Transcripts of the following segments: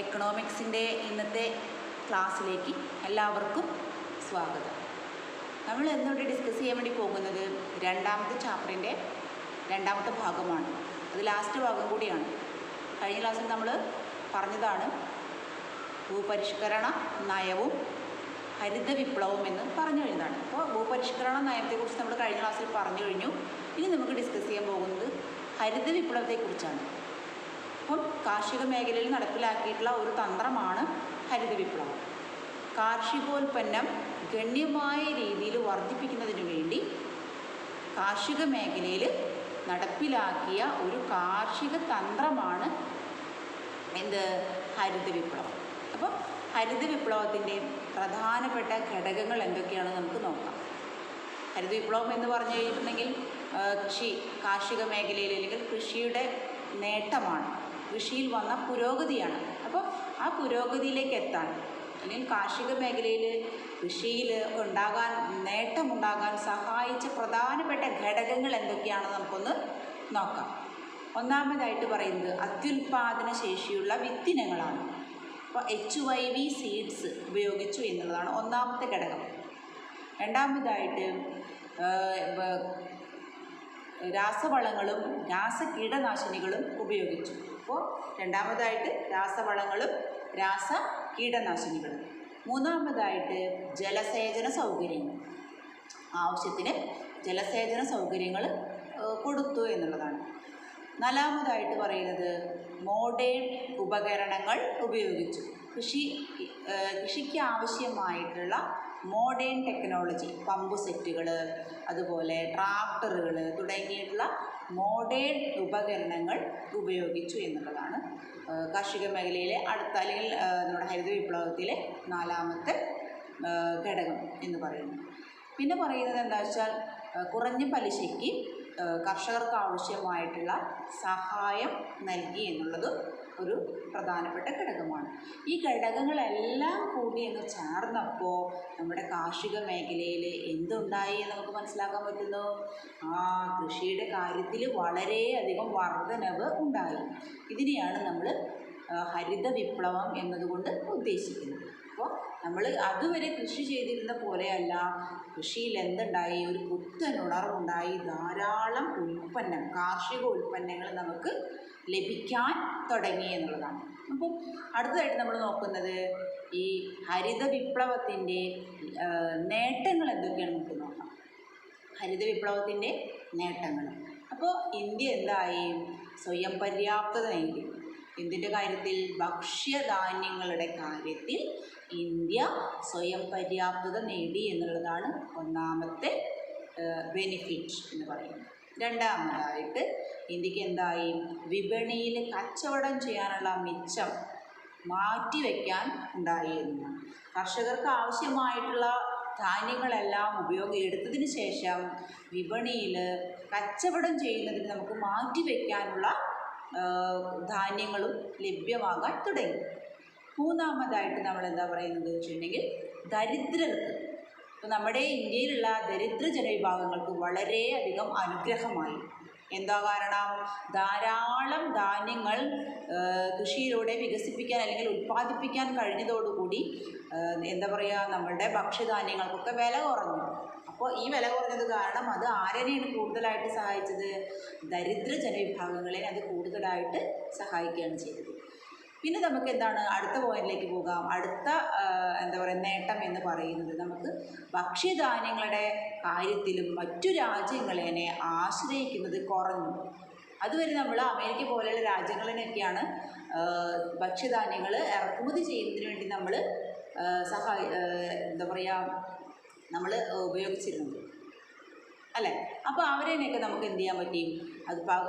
എക്കണോമിക്സിൻ്റെ ഇന്നത്തെ ക്ലാസ്സിലേക്ക് എല്ലാവർക്കും സ്വാഗതം. നമ്മൾ ഇന്നിവിടെ ഡിസ്കസ് ചെയ്യാൻ വേണ്ടി പോകുന്നത് രണ്ടാമത്തെ ചാപ്റ്ററിൻ്റെ രണ്ടാമത്തെ ഭാഗമാണ്. അത് ലാസ്റ്റ് ഭാഗം കൂടിയാണ്. കഴിഞ്ഞ ക്ലാസ്സിൽ നമ്മൾ പറഞ്ഞതാണ് ഭൂപരിഷ്കരണ നയവും ഹരിത വിപ്ലവവും എന്ന് പറഞ്ഞു കഴിഞ്ഞതാണ്. അപ്പോൾ ഭൂപരിഷ്കരണ നയത്തെക്കുറിച്ച് നമ്മൾ കഴിഞ്ഞ ക്ലാസ്സിൽ പറഞ്ഞു കഴിഞ്ഞു. ഇനി നമുക്ക് ഡിസ്കസ് ചെയ്യാൻ പോകുന്നത് ഹരിത വിപ്ലവത്തെക്കുറിച്ചാണ്. അപ്പം കാർഷിക മേഖലയിൽ നടപ്പിലാക്കിയിട്ടുള്ള ഒരു തന്ത്രമാണ് ഹരിത വിപ്ലവം. കാർഷികോൽപ്പന്നം ഗണ്യമായ രീതിയിൽ വർദ്ധിപ്പിക്കുന്നതിന് വേണ്ടി കാർഷിക മേഖലയിൽ നടപ്പിലാക്കിയ ഒരു കാർഷിക തന്ത്രമാണ് ഹരിത വിപ്ലവം. അപ്പോൾ ഹരിത വിപ്ലവത്തിൻ്റെ പ്രധാനപ്പെട്ട ഘടകങ്ങൾ എന്തൊക്കെയാണെന്ന് നമുക്ക് നോക്കാം. ഹരിത വിപ്ലവം എന്ന് പറഞ്ഞു കഴിഞ്ഞിട്ടുണ്ടെങ്കിൽ കാർഷിക മേഖലയിൽ അല്ലെങ്കിൽ കൃഷിയുടെ നേട്ടമാണ്, കൃഷിയിൽ വന്ന പുരോഗതിയാണ്. അപ്പോൾ ആ പുരോഗതിയിലേക്ക് എത്താൻ അല്ലെങ്കിൽ കാർഷിക മേഖലയിൽ കൃഷിയിൽ നേട്ടമുണ്ടാകാൻ സഹായിച്ച പ്രധാനപ്പെട്ട ഘടകങ്ങൾ എന്തൊക്കെയാണെന്ന് നമുക്കൊന്ന് നോക്കാം. ഒന്നാമതായിട്ട് പറയുന്നത് അത്യുൽപാദന ശേഷിയുള്ള വിത്തിനങ്ങളാണ്. അപ്പോൾ HYV സീഡ്സ് ഉപയോഗിച്ചു എന്നുള്ളതാണ് ഒന്നാമത്തെ ഘടകം. രണ്ടാമതായിട്ട് രാസവളങ്ങളും രാസകീടനാശിനികളും ഉപയോഗിച്ചു. അപ്പോൾ രണ്ടാമതായിട്ട് രാസവളങ്ങളും രാസകീടനാശിനികളും. മൂന്നാമതായിട്ട് ജലസേചന സൗകര്യങ്ങൾ, ആവശ്യത്തിന് ജലസേചന സൗകര്യങ്ങൾ കൊടുത്തു എന്നുള്ളതാണ്. നാലാമതായിട്ട് പറയുന്നത് മോഡേൺ ഉപകരണങ്ങൾ ഉപയോഗിച്ചു. കൃഷിക്ക് ആവശ്യമായിട്ടുള്ള മോഡേൺ ടെക്നോളജി, പമ്പ് സെറ്റുകൾ, അതുപോലെ ട്രാക്ടറുകൾ തുടങ്ങിയിട്ടുള്ള മോഡേൺ ഉപകരണങ്ങൾ ഉപയോഗിച്ചു എന്നുള്ളതാണ് കാർഷിക മേഖലയിലെ അല്ലെങ്കിൽ നമ്മുടെ ഹരിത വിപ്ലവത്തിലെ നാലാമത്തെ ഘടകം എന്ന് പറയുന്നത്. പിന്നെ പറയുന്നത് എന്താ വെച്ചാൽ കുറഞ്ഞ പലിശയ്ക്ക് കർഷകർക്ക് ആവശ്യമായിട്ടുള്ള സഹായം നൽകി എന്നുള്ളത് ഒരു പ്രധാനപ്പെട്ട ഘടകമാണ്. ഈ ഘടകങ്ങളെല്ലാം കൂടി എന്ന് ചേർന്നപ്പോൾ നമ്മുടെ കാർഷിക മേഖലയിൽ എന്തുണ്ടായി എന്ന് നമുക്ക് മനസ്സിലാക്കാൻ പറ്റുന്നു. കൃഷിയുടെ കാര്യത്തിൽ വളരെയധികം വർധനവ് ഉണ്ടായി. ഇതിനെയാണ് നമ്മൾ ഹരിത വിപ്ലവം എന്നതുകൊണ്ട് ഉദ്ദേശിക്കുന്നത്. അപ്പോൾ നമ്മൾ അതുവരെ കൃഷി ചെയ്തിരുന്ന പോലെയല്ല, കൃഷിയിൽ എന്തുണ്ടായി, ഒരു പുത്തൻ ഉണർവുണ്ടായി. ധാരാളം കാർഷിക ഉൽപ്പന്നങ്ങൾ നമുക്ക് ലഭിക്കാൻ തുടങ്ങി എന്നുള്ളതാണ്. അപ്പോൾ അടുത്തതായിട്ട് നമ്മൾ നോക്കുന്നത് ഈ ഹരിത വിപ്ലവത്തിൻ്റെ നേട്ടങ്ങൾ എന്തൊക്കെയാണ് നമുക്ക് നോക്കാം. ഹരിത വിപ്ലവത്തിൻ്റെ നേട്ടങ്ങൾ. അപ്പോൾ ഇന്ത്യ എന്തായി, സ്വയം പര്യാപ്തത നേടി. എന്തിൻ്റെ കാര്യത്തിൽ? ഭക്ഷ്യധാന്യങ്ങളുടെ കാര്യത്തിൽ ഇന്ത്യ സ്വയം പര്യാപ്തത നേടി എന്നുള്ളതാണ് ഒന്നാമത്തെ ബെനിഫിറ്റ് എന്ന് പറയുന്നത്. രണ്ടാമതായിട്ട് ഇന്ത്യക്ക് എന്തായി, വിപണിയിൽ കച്ചവടം ചെയ്യാനുള്ള മിച്ചം മാറ്റിവെക്കാൻ ഉണ്ടായി എന്നതാണ്. കർഷകർക്ക് ആവശ്യമായിട്ടുള്ള ധാന്യങ്ങളെല്ലാം എടുത്തതിന് ശേഷം വിപണിയിൽ കച്ചവടം ചെയ്യുന്നതിന് നമുക്ക് മാറ്റിവെക്കാനുള്ള ധാന്യങ്ങളും ലഭ്യമാകാൻ തുടങ്ങി. മൂന്നാമതായിട്ട് നമ്മൾ എന്താ പറയുന്നത് വെച്ചിട്ടുണ്ടെങ്കിൽ ദരിദ്രർക്ക്, ഇപ്പോൾ നമ്മുടെ ഇന്ത്യയിലുള്ള ദരിദ്ര ജനവിഭാഗങ്ങൾക്ക് വളരെയധികം അനുഗ്രഹമായി. എന്താ കാരണം? ധാരാളം ധാന്യങ്ങൾ കൃഷിയിലൂടെ വികസിപ്പിക്കാൻ അല്ലെങ്കിൽ ഉൽപ്പാദിപ്പിക്കാൻ കഴിഞ്ഞതോടുകൂടി എന്താ പറയുക, നമ്മളുടെ ഭക്ഷ്യധാന്യങ്ങൾക്കൊക്കെ വില കുറഞ്ഞു. അപ്പോൾ ഈ വില കുറഞ്ഞത് കാരണം അത് ആരെയാണ് കൂടുതലായിട്ട് സഹായിച്ചത്? ദരിദ്ര ജനവിഭാഗങ്ങളെ അത് കൂടുതലായിട്ട് സഹായിക്കുകയാണ് ചെയ്തത്. പിന്നെ നമുക്ക് എന്താണ്, അടുത്ത പോയിന്റിലേക്ക് പോകാം. അടുത്ത നേട്ടം എന്ന് പറയുന്നത് നമുക്ക് ഭക്ഷ്യധാന്യങ്ങളുടെ കാര്യത്തിലും മറ്റു രാജ്യങ്ങളെ ആശ്രയിക്കുന്നത് കുറഞ്ഞു. അതുവരെ നമ്മൾ അമേരിക്ക പോലെയുള്ള രാജ്യങ്ങളിനൊക്കെയാണ് ഭക്ഷ്യധാന്യങ്ങൾ ഇറക്കുമതി ചെയ്യുന്നതിന് വേണ്ടി നമ്മൾ നമ്മൾ ഉപയോഗിച്ചിരുന്നത് അല്ലേ. അപ്പോൾ അവരെയൊക്കെ നമുക്ക് എന്ത് ചെയ്യാൻ പറ്റി?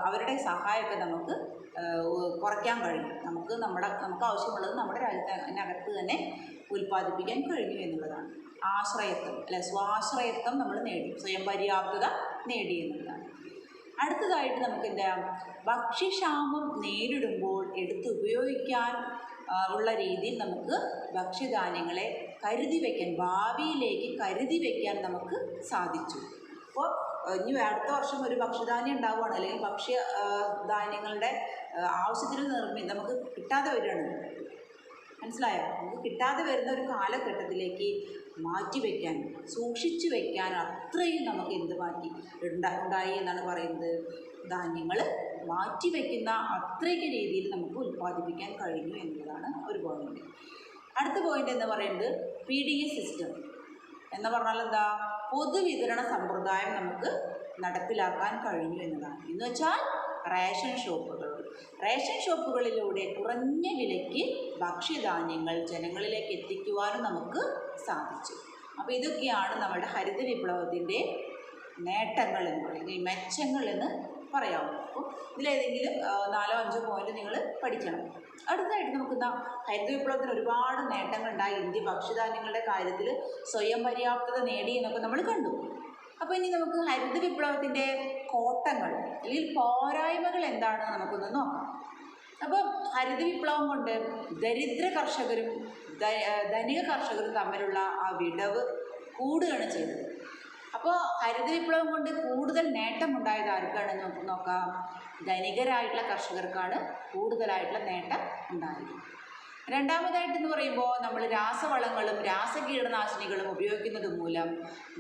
അവരുടെ സഹായമൊക്കെ നമുക്ക് കുറയ്ക്കാൻ കഴിയും. നമുക്ക് ആവശ്യമുള്ളത് നമ്മുടെ രാജ്യത്തിനകത്ത് തന്നെ ഉൽപ്പാദിപ്പിക്കാൻ കഴിഞ്ഞു എന്നുള്ളതാണ്. സ്വാശ്രയത്വം നമ്മൾ നേടി, സ്വയം പര്യാപ്തത നേടി എന്നുള്ളതാണ്. അടുത്തതായിട്ട് നമുക്ക് ഭക്ഷ്യക്ഷാമം നേരിടുമ്പോൾ ഉപയോഗിക്കാൻ ഉള്ള രീതിയിൽ നമുക്ക് ഭക്ഷ്യധാന്യങ്ങളെ ഭാവിയിലേക്ക് കരുതി വയ്ക്കാൻ നമുക്ക് സാധിച്ചു. അപ്പോൾ ഇനി അടുത്ത വർഷം ഒരു ഭക്ഷ്യധാന്യം ഉണ്ടാവുകയാണ്, അല്ലെങ്കിൽ ധാന്യങ്ങളുടെ ആവശ്യത്തിന് നമുക്ക് കിട്ടാതെ വരികയാണ്. മനസ്സിലായോ? നമുക്ക് കിട്ടാതെ വരുന്ന ഒരു കാലഘട്ടത്തിലേക്ക് മാറ്റി വയ്ക്കാൻ, സൂക്ഷിച്ചു വയ്ക്കാൻ അത്രയും നമുക്ക് എന്ത് ഉണ്ടായി എന്നാണ് പറയുന്നത്. ധാന്യങ്ങൾ മാറ്റി വയ്ക്കുന്ന അത്രയ്ക്ക് രീതിയിൽ നമുക്ക് ഉൽപ്പാദിപ്പിക്കാൻ കഴിഞ്ഞു എന്നുള്ളതാണ് ഒരു പോയിന്റ്. അടുത്ത പോയിന്റ് എന്ന് പറയുന്നത് PDS സിസ്റ്റം എന്ന് പറഞ്ഞാൽ എന്താ, പൊതുവിതരണ സമ്പ്രദായം നമുക്ക് നടപ്പിലാക്കാൻ കഴിഞ്ഞു എന്നതാണ്. എന്ന് വെച്ചാൽ റേഷൻ ഷോപ്പുകളിലൂടെ കുറഞ്ഞ വിലയ്ക്ക് ഭക്ഷ്യധാന്യങ്ങൾ ജനങ്ങളിലേക്ക് എത്തിക്കുവാനും നമുക്ക് സാധിച്ചു. അപ്പോൾ ഇതൊക്കെയാണ് നമ്മുടെ ഹരിത വിപ്ലവത്തിൻ്റെ നേട്ടങ്ങൾ എന്ന് പറയുന്നത്, മെച്ചങ്ങൾ എന്ന് പറയാവുന്നത്. അപ്പോൾ ഇതിലേതെങ്കിലും 4-5 പോയിന്റ് നിങ്ങൾ പഠിക്കണം. അടുത്തതായിട്ട് നമുക്ക് ഹരിത വിപ്ലവത്തിന് ഒരുപാട് നേട്ടങ്ങളുണ്ടായി. ഇന്ത്യ ഭക്ഷ്യധാന്യങ്ങളുടെ കാര്യത്തിൽ സ്വയം പര്യാപ്തത നേടി എന്നൊക്കെ നമ്മൾ കണ്ടു. അപ്പോൾ ഇനി നമുക്ക് ഹരിത വിപ്ലവത്തിൻ്റെ കോട്ടങ്ങൾ അല്ലെങ്കിൽ പോരായ്മകൾ എന്താണെന്ന് നമുക്കൊന്ന് നോക്കാം. അപ്പോൾ ഹരിത വിപ്ലവം കൊണ്ട് ദരിദ്ര കർഷകരും ധനിക കർഷകരും തമ്മിലുള്ള ആ വിടവ് കൂടുകയാണ് ചെയ്തത്. അപ്പോൾ ഹരിത വിപ്ലവം കൊണ്ട് കൂടുതൽ നേട്ടമുണ്ടായത് ആർക്കാണെന്ന് നമുക്ക് നോക്കാം. ധനികരായിട്ടുള്ള കർഷകർക്കാണ് കൂടുതലായിട്ടുള്ള നേട്ടം ഉണ്ടായത്. രണ്ടാമതായിട്ടെന്ന് പറയുമ്പോൾ നമ്മൾ രാസവളങ്ങളും രാസകീടനാശിനികളും ഉപയോഗിക്കുന്നത് മൂലം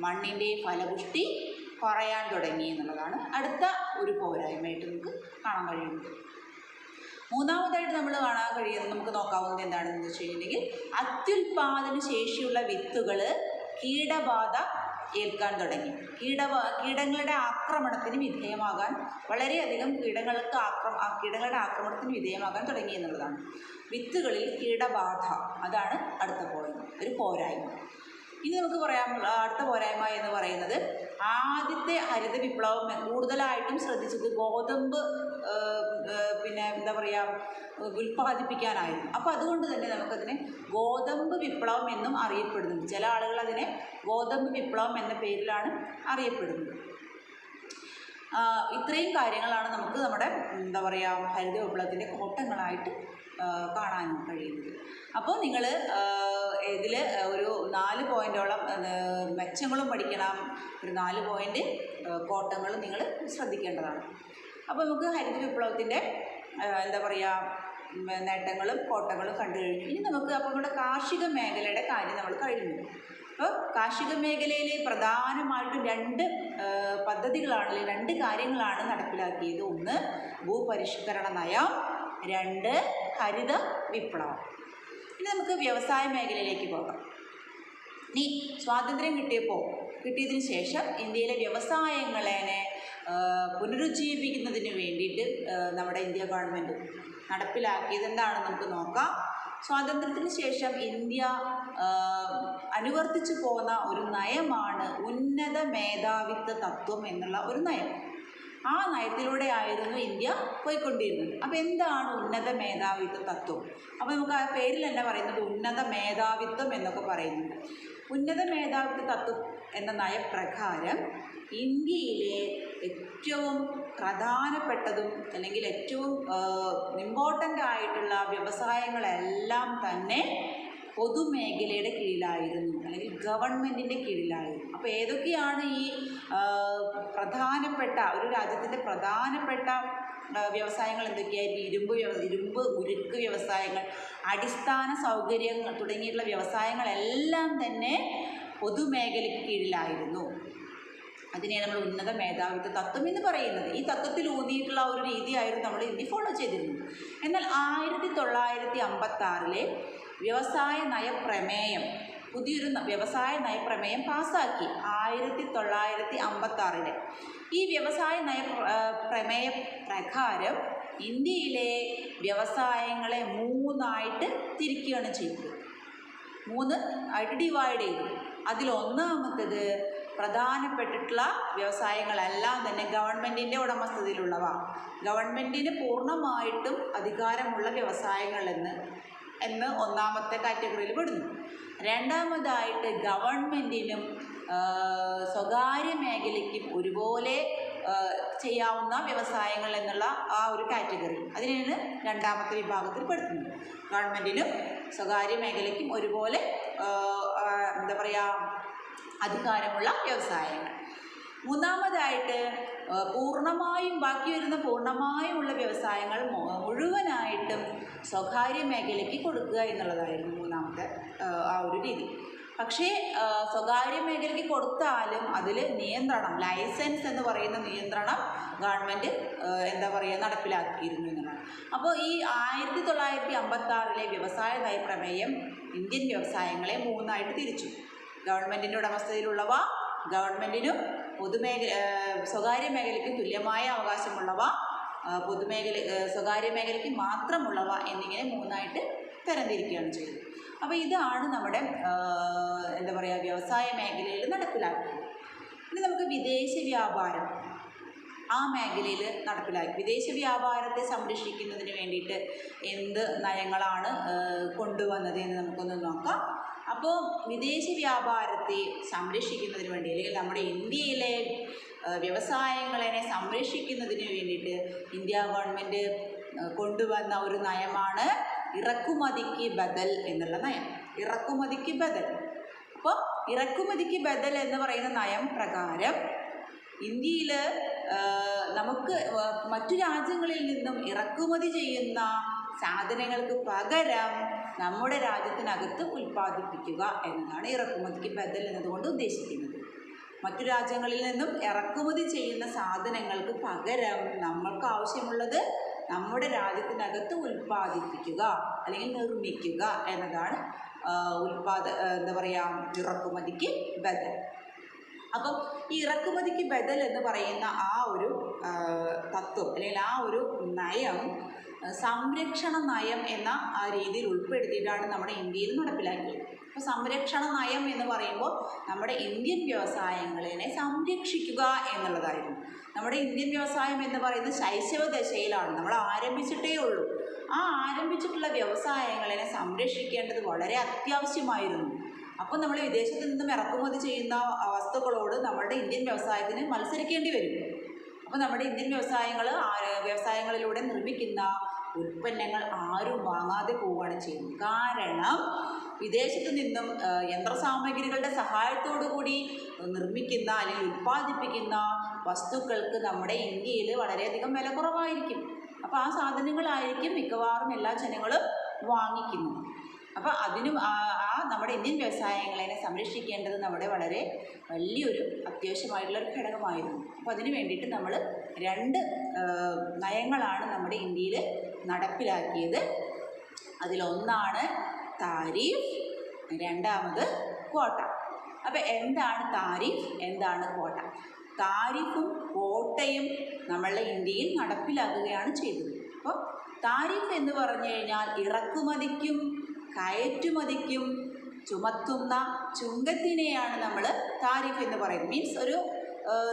മണ്ണിൻ്റെ ഫലപുഷ്ടി കുറയാൻ തുടങ്ങി എന്നുള്ളതാണ് അടുത്ത ഒരു പോരായ്മയായിട്ട് നമുക്ക് കാണാൻ കഴിയുന്നത്. മൂന്നാമതായിട്ട് നമുക്ക് നോക്കാവുന്നത് എന്താണെന്ന് വെച്ച് കഴിഞ്ഞിട്ടുണ്ടെങ്കിൽ അത്യുൽപാദന ശേഷിയുള്ള വിത്തുകൾ കീടബാധ ഏൽക്കാൻ തുടങ്ങി. കീടങ്ങളുടെ ആക്രമണത്തിന് വിധേയമാകാൻ വളരെയധികം കീടങ്ങളുടെ ആക്രമണത്തിന് വിധേയമാകാൻ തുടങ്ങി എന്നുള്ളതാണ്. വിത്തുകളിൽ കീടബാധ, അതാണ് അടുത്ത പോയിന്റ്, ഒരു പോരായ്മ. ഇനി നമുക്ക് പറയാം അടുത്ത പോരായ്മ എന്ന് പറയുന്നത്, ആദ്യത്തെ ഹരിത വിപ്ലവം കൂടുതലായിട്ടും ശ്രദ്ധിച്ചത് ഗോതമ്പ് ഉൽപ്പാദിപ്പിക്കാനായിരുന്നു. അപ്പോൾ അതുകൊണ്ട് തന്നെ നമുക്കതിനെ ഗോതമ്പ് വിപ്ലവം എന്നും അറിയപ്പെടുന്നുണ്ട്. ചില ആളുകൾ അതിനെ ഗോതമ്പ് വിപ്ലവം എന്ന പേരിലാണ് അറിയപ്പെടുന്നത്. ഇത്രയും കാര്യങ്ങളാണ് നമുക്ക് നമ്മുടെ ഹരിത വിപ്ലവത്തിൻ്റെ കോട്ടങ്ങളായിട്ട് കാണാൻ കഴിയുന്നത്. അപ്പോൾ നിങ്ങൾ ഇതിൽ ഒരു 4 പോയിൻറ്റോളം മെച്ചങ്ങളും പഠിക്കണം, ഒരു 4 പോയിൻ്റ് കോട്ടങ്ങളും നിങ്ങൾ ശ്രദ്ധിക്കേണ്ടതാണ്. അപ്പോൾ നമുക്ക് ഹരിത വിപ്ലവത്തിൻ്റെ നേട്ടങ്ങളും കോട്ടങ്ങളും കണ്ടു കഴിഞ്ഞു. ഇനി നമുക്ക് അപ്പോൾ നമ്മുടെ കാർഷിക മേഖലയുടെ കാര്യം നമ്മൾ കഴിഞ്ഞു. അപ്പോൾ കാർഷിക മേഖലയിൽ പ്രധാനമായിട്ടും 2 പദ്ധതികളാണ്, 2 കാര്യങ്ങളാണ് നടപ്പിലാക്കിയത്. ഒന്ന് ഭൂപരിഷ്കരണ നയം, 2 ഹരിത വിപ്ലവം. ഇനി നമുക്ക് വ്യവസായ മേഖലയിലേക്ക് പോകാം. ഇനി സ്വാതന്ത്ര്യം കിട്ടിയതിന് ശേഷം ഇന്ത്യയിലെ വ്യവസായങ്ങളെ പുനരുജ്ജീവിപ്പിക്കുന്നതിന് വേണ്ടിയിട്ട് നമ്മുടെ ഇന്ത്യ ഗവൺമെൻറ് നടപ്പിലാക്കിയത് എന്താണെന്ന് നമുക്ക് നോക്കാം. സ്വാതന്ത്ര്യത്തിന് ശേഷം ഇന്ത്യ അനുവർത്തിച്ചു പോകുന്ന ഒരു നയമാണ് ഉന്നത മേധാവിത്വ തത്വം എന്നുള്ള ഒരു നയം. ആ നയത്തിലൂടെ ആയിരുന്നു ഇന്ത്യ പോയിക്കൊണ്ടിരുന്നത്. അപ്പോൾ എന്താണ് ഉന്നത മേധാവിത്വ തത്വം? അപ്പോൾ നമുക്ക് ആ പേരിൽ തന്നെ പറയുന്നത് ഉന്നത മേധാവിത്വം എന്നൊക്കെ പറയുന്നുണ്ട്. ഉന്നത മേധാവിത്വ തത്വം എന്ന നയപ്രകാരം ഇന്ത്യയിലെ ഏറ്റവും പ്രധാനപ്പെട്ടതും അല്ലെങ്കിൽ ഏറ്റവും ഇമ്പോർട്ടൻ്റ് ആയിട്ടുള്ള വ്യവസായങ്ങളെല്ലാം തന്നെ പൊതുമേഖലയുടെ കീഴിലായിരുന്നു, അല്ലെങ്കിൽ ഗവൺമെൻറ്റിൻ്റെ കീഴിലായിരുന്നു. അപ്പോൾ ഏതൊക്കെയാണ് ഈ പ്രധാനപ്പെട്ട ഒരു രാജ്യത്തിൻ്റെ പ്രധാനപ്പെട്ട വ്യവസായങ്ങൾ എന്തൊക്കെയായിരുന്നു? ഇരുമ്പ് ഉരുക്ക് വ്യവസായങ്ങൾ, അടിസ്ഥാന സൗകര്യങ്ങൾ തുടങ്ങിയിട്ടുള്ള വ്യവസായങ്ങളെല്ലാം തന്നെ പൊതുമേഖലയ്ക്ക് കീഴിലായിരുന്നു. അതിനെയാണ് നമ്മൾ ഉന്നത മേധാവിത്വ തത്വം എന്ന് പറയുന്നത്. ഈ തത്വത്തിൽ ഊന്നിയിട്ടുള്ള ഒരു രീതിയായിരുന്നു നമ്മൾ ഇന്ത്യ ഫോളോ ചെയ്തിരുന്നത്. എന്നാൽ 1956 വ്യവസായ നയപ്രമേയം, പുതിയൊരു വ്യവസായ നയപ്രമേയം പാസ്സാക്കി 1956. ഈ വ്യവസായ പ്രമേയ പ്രകാരം ഇന്ത്യയിലെ വ്യവസായങ്ങളെ 3 തിരിക്കുകയാണ് ചെയ്തത്. 3 ആയിട്ട് ഡിവൈഡ് ചെയ്തു. അതിലൊന്നാമത്തേത് പ്രധാനപ്പെട്ടിട്ടുള്ള വ്യവസായങ്ങളെല്ലാം തന്നെ ഗവൺമെൻറ്റിൻ്റെ ഉടമസ്ഥതയിലുള്ളവ, ഗവൺമെൻറ്റിന് പൂർണ്ണമായിട്ടും അധികാരമുള്ള വ്യവസായങ്ങൾ എന്ന് ഒന്നാമത്തെ കാറ്റഗറിയിൽ പെടുന്നു. രണ്ടാമതായിട്ട് ഗവൺമെൻറ്റിനും സ്വകാര്യ മേഖലയ്ക്കും ഒരുപോലെ ചെയ്യാവുന്ന വ്യവസായങ്ങൾ എന്നുള്ള ആ ഒരു കാറ്റഗറി, അതിനെയാണ് രണ്ടാമത്തെ വിഭാഗത്തിൽ പെടുത്തുന്നത്. ഗവൺമെൻറ്റിനും സ്വകാര്യ മേഖലയ്ക്കും ഒരുപോലെ അധികാരമുള്ള വ്യവസായങ്ങൾ. മൂന്നാമതായിട്ട് പൂർണ്ണമായും ബാക്കി വരുന്ന പൂർണ്ണമായുമുള്ള വ്യവസായങ്ങൾ മുഴുവനായിട്ടും സ്വകാര്യ മേഖലയ്ക്ക് കൊടുക്കുക എന്നുള്ളതായിരുന്നു മൂന്നാമത്തെ ആ ഒരു രീതി. പക്ഷേ സ്വകാര്യ മേഖലയ്ക്ക് കൊടുത്താലും അതിൽ നിയന്ത്രണം, ലൈസൻസ് എന്ന് പറയുന്ന നിയന്ത്രണം ഗവൺമെൻറ് നടപ്പിലാക്കിയിരുന്നു എന്നതാണ്. അപ്പോൾ ഈ 1956 വ്യവസായ നയപ്രമേയം ഇന്ത്യൻ വ്യവസായങ്ങളെ മൂന്നായിട്ട് തിരിച്ചു. ഗവൺമെൻറ്റിൻ്റെ ഉടമസ്ഥതയിലുള്ളവ, ഗവൺമെൻറ്റിനും സ്വകാര്യ മേഖലയ്ക്കും തുല്യമായ അവകാശമുള്ളവ, സ്വകാര്യ മേഖലയ്ക്ക് മാത്രമുള്ളവ എന്നിങ്ങനെ മൂന്നായിട്ട് തരംതിരിക്കുകയാണ് ചെയ്തത്. അപ്പോൾ ഇതാണ് നമ്മുടെ വ്യവസായ മേഖലയിൽ നടപ്പിലാക്കിയത്. ഇനി നമുക്ക് വിദേശ വ്യാപാരം ആ മേഖലയിൽ നടപ്പിലാക്കി. വിദേശ വ്യാപാരത്തെ സംരക്ഷിക്കുന്നതിന് വേണ്ടിയിട്ട് എന്ത് നയങ്ങളാണ് കൊണ്ടുവന്നത് എന്ന് നമുക്കൊന്ന് നോക്കാം. അപ്പോൾ വിദേശ വ്യാപാരത്തെ സംരക്ഷിക്കുന്നതിന് വേണ്ടി, അല്ലെങ്കിൽ നമ്മുടെ ഇന്ത്യയിലെ വ്യവസായങ്ങളെ സംരക്ഷിക്കുന്നതിന് വേണ്ടിയിട്ട് ഇന്ത്യ ഗവൺമെൻറ് കൊണ്ടുവന്ന ഒരു നയമാണ് ഇറക്കുമതിക്ക് ബദൽ എന്നുള്ള നയം. ഇറക്കുമതിക്ക് ബദൽ. അപ്പോൾ ഇറക്കുമതിക്ക് ബദൽ എന്ന് പറയുന്ന നയം പ്രകാരം ഇന്ത്യയിൽ നമുക്ക് മറ്റു രാജ്യങ്ങളിൽ നിന്നും ഇറക്കുമതി ചെയ്യുന്ന സാധനങ്ങൾക്ക് പകരം നമ്മുടെ രാജ്യത്തിനകത്ത് ഉൽപ്പാദിപ്പിക്കുക എന്നതാണ് ഇറക്കുമതിക്ക് ബദൽ എന്നതുകൊണ്ട് ഉദ്ദേശിക്കുന്നത്. മറ്റു രാജ്യങ്ങളിൽ നിന്നും ഇറക്കുമതി ചെയ്യുന്ന സാധനങ്ങൾക്ക് പകരം നമ്മൾക്ക് ആവശ്യമുള്ളത് നമ്മുടെ രാജ്യത്തിനകത്ത് ഉൽപ്പാദിപ്പിക്കുക അല്ലെങ്കിൽ നിർമ്മിക്കുക എന്നതാണ് ഇറക്കുമതിക്ക് ബദൽ. അപ്പം ഈ ഇറക്കുമതിക്ക് ബദൽ എന്ന് പറയുന്ന ആ ഒരു തത്വം, അല്ലെങ്കിൽ ആ ഒരു നയം സംരക്ഷണ നയം എന്ന ആ രീതിയിൽ ഉൾപ്പെടുത്തിയിട്ടാണ് നമ്മുടെ ഇന്ത്യയിൽ നടപ്പിലാക്കിയത്. അപ്പോൾ സംരക്ഷണ നയം എന്ന് പറയുമ്പോൾ നമ്മുടെ ഇന്ത്യൻ വ്യവസായങ്ങളെ സംരക്ഷിക്കുക എന്നുള്ളതായിരുന്നു. നമ്മുടെ ഇന്ത്യൻ വ്യവസായം എന്ന് പറയുന്നത് ശൈശവ ദശയിലാണ്, നമ്മൾ ആരംഭിച്ചിട്ടേ ഉള്ളൂ. ആ ആരംഭിച്ചിട്ടുള്ള വ്യവസായങ്ങളെ സംരക്ഷിക്കേണ്ടത് വളരെ അത്യാവശ്യമായിരുന്നു. അപ്പോൾ നമ്മൾ വിദേശത്ത് നിന്നും ഇറക്കുമതി ചെയ്യുന്ന വസ്തുക്കളോട് നമ്മുടെ ഇന്ത്യൻ വ്യവസായത്തിന് മത്സരിക്കേണ്ടി വരും. അപ്പോൾ നമ്മുടെ ഇന്ത്യൻ വ്യവസായങ്ങളിലൂടെ നിർമ്മിക്കുന്ന ഉൽപ്പന്നങ്ങൾ ആരും വാങ്ങാതെ പോവുകയാണ് ചെയ്യുന്നത്. കാരണം വിദേശത്ത് നിന്നും യന്ത്രസാമഗ്രികളുടെ സഹായത്തോടു കൂടി നിർമ്മിക്കുന്ന അല്ലെങ്കിൽ ഉൽപ്പാദിപ്പിക്കുന്ന വസ്തുക്കൾക്ക് നമ്മുടെ ഇന്ത്യയിൽ വളരെയധികം വില കുറവായിരിക്കും. അപ്പോൾ ആ സാധനങ്ങളായിരിക്കും മിക്കവാറും എല്ലാ ജനങ്ങളും വാങ്ങിക്കുന്നത്. അപ്പോൾ അതിനും നമ്മുടെ ഇന്ത്യൻ വ്യവസായങ്ങളെ സംരക്ഷിക്കേണ്ടത് നമ്മുടെ വളരെ വലിയൊരു അത്യാവശ്യമായിട്ടുള്ളൊരു ഘടകമായിരുന്നു. അപ്പോൾ അതിന് വേണ്ടിയിട്ട് നമ്മൾ 2 നയങ്ങളാണ് നമ്മുടെ ഇന്ത്യയിൽ നടപ്പിലാക്കിയത്. അതിലൊന്നാണ് താരിഫ്, രണ്ടാമത് ക്വാട്ട. അപ്പോൾ എന്താണ് താരിഫ്, എന്താണ് ക്വാട്ട? താരിഫും ക്വാട്ടയും നമ്മളുടെ ഇന്ത്യയിൽ നടപ്പിലാക്കുകയാണ് ചെയ്തത്. അപ്പോൾ താരിഫ് എന്ന് പറഞ്ഞു കഴിഞ്ഞാൽ ഇറക്കുമതിക്കും കയറ്റുമതിക്കും ചുമത്തുന്ന ചുങ്കത്തിനെയാണ് നമ്മൾ താരിഫ് എന്ന് പറയുന്നത്. മീൻസ് ഒരു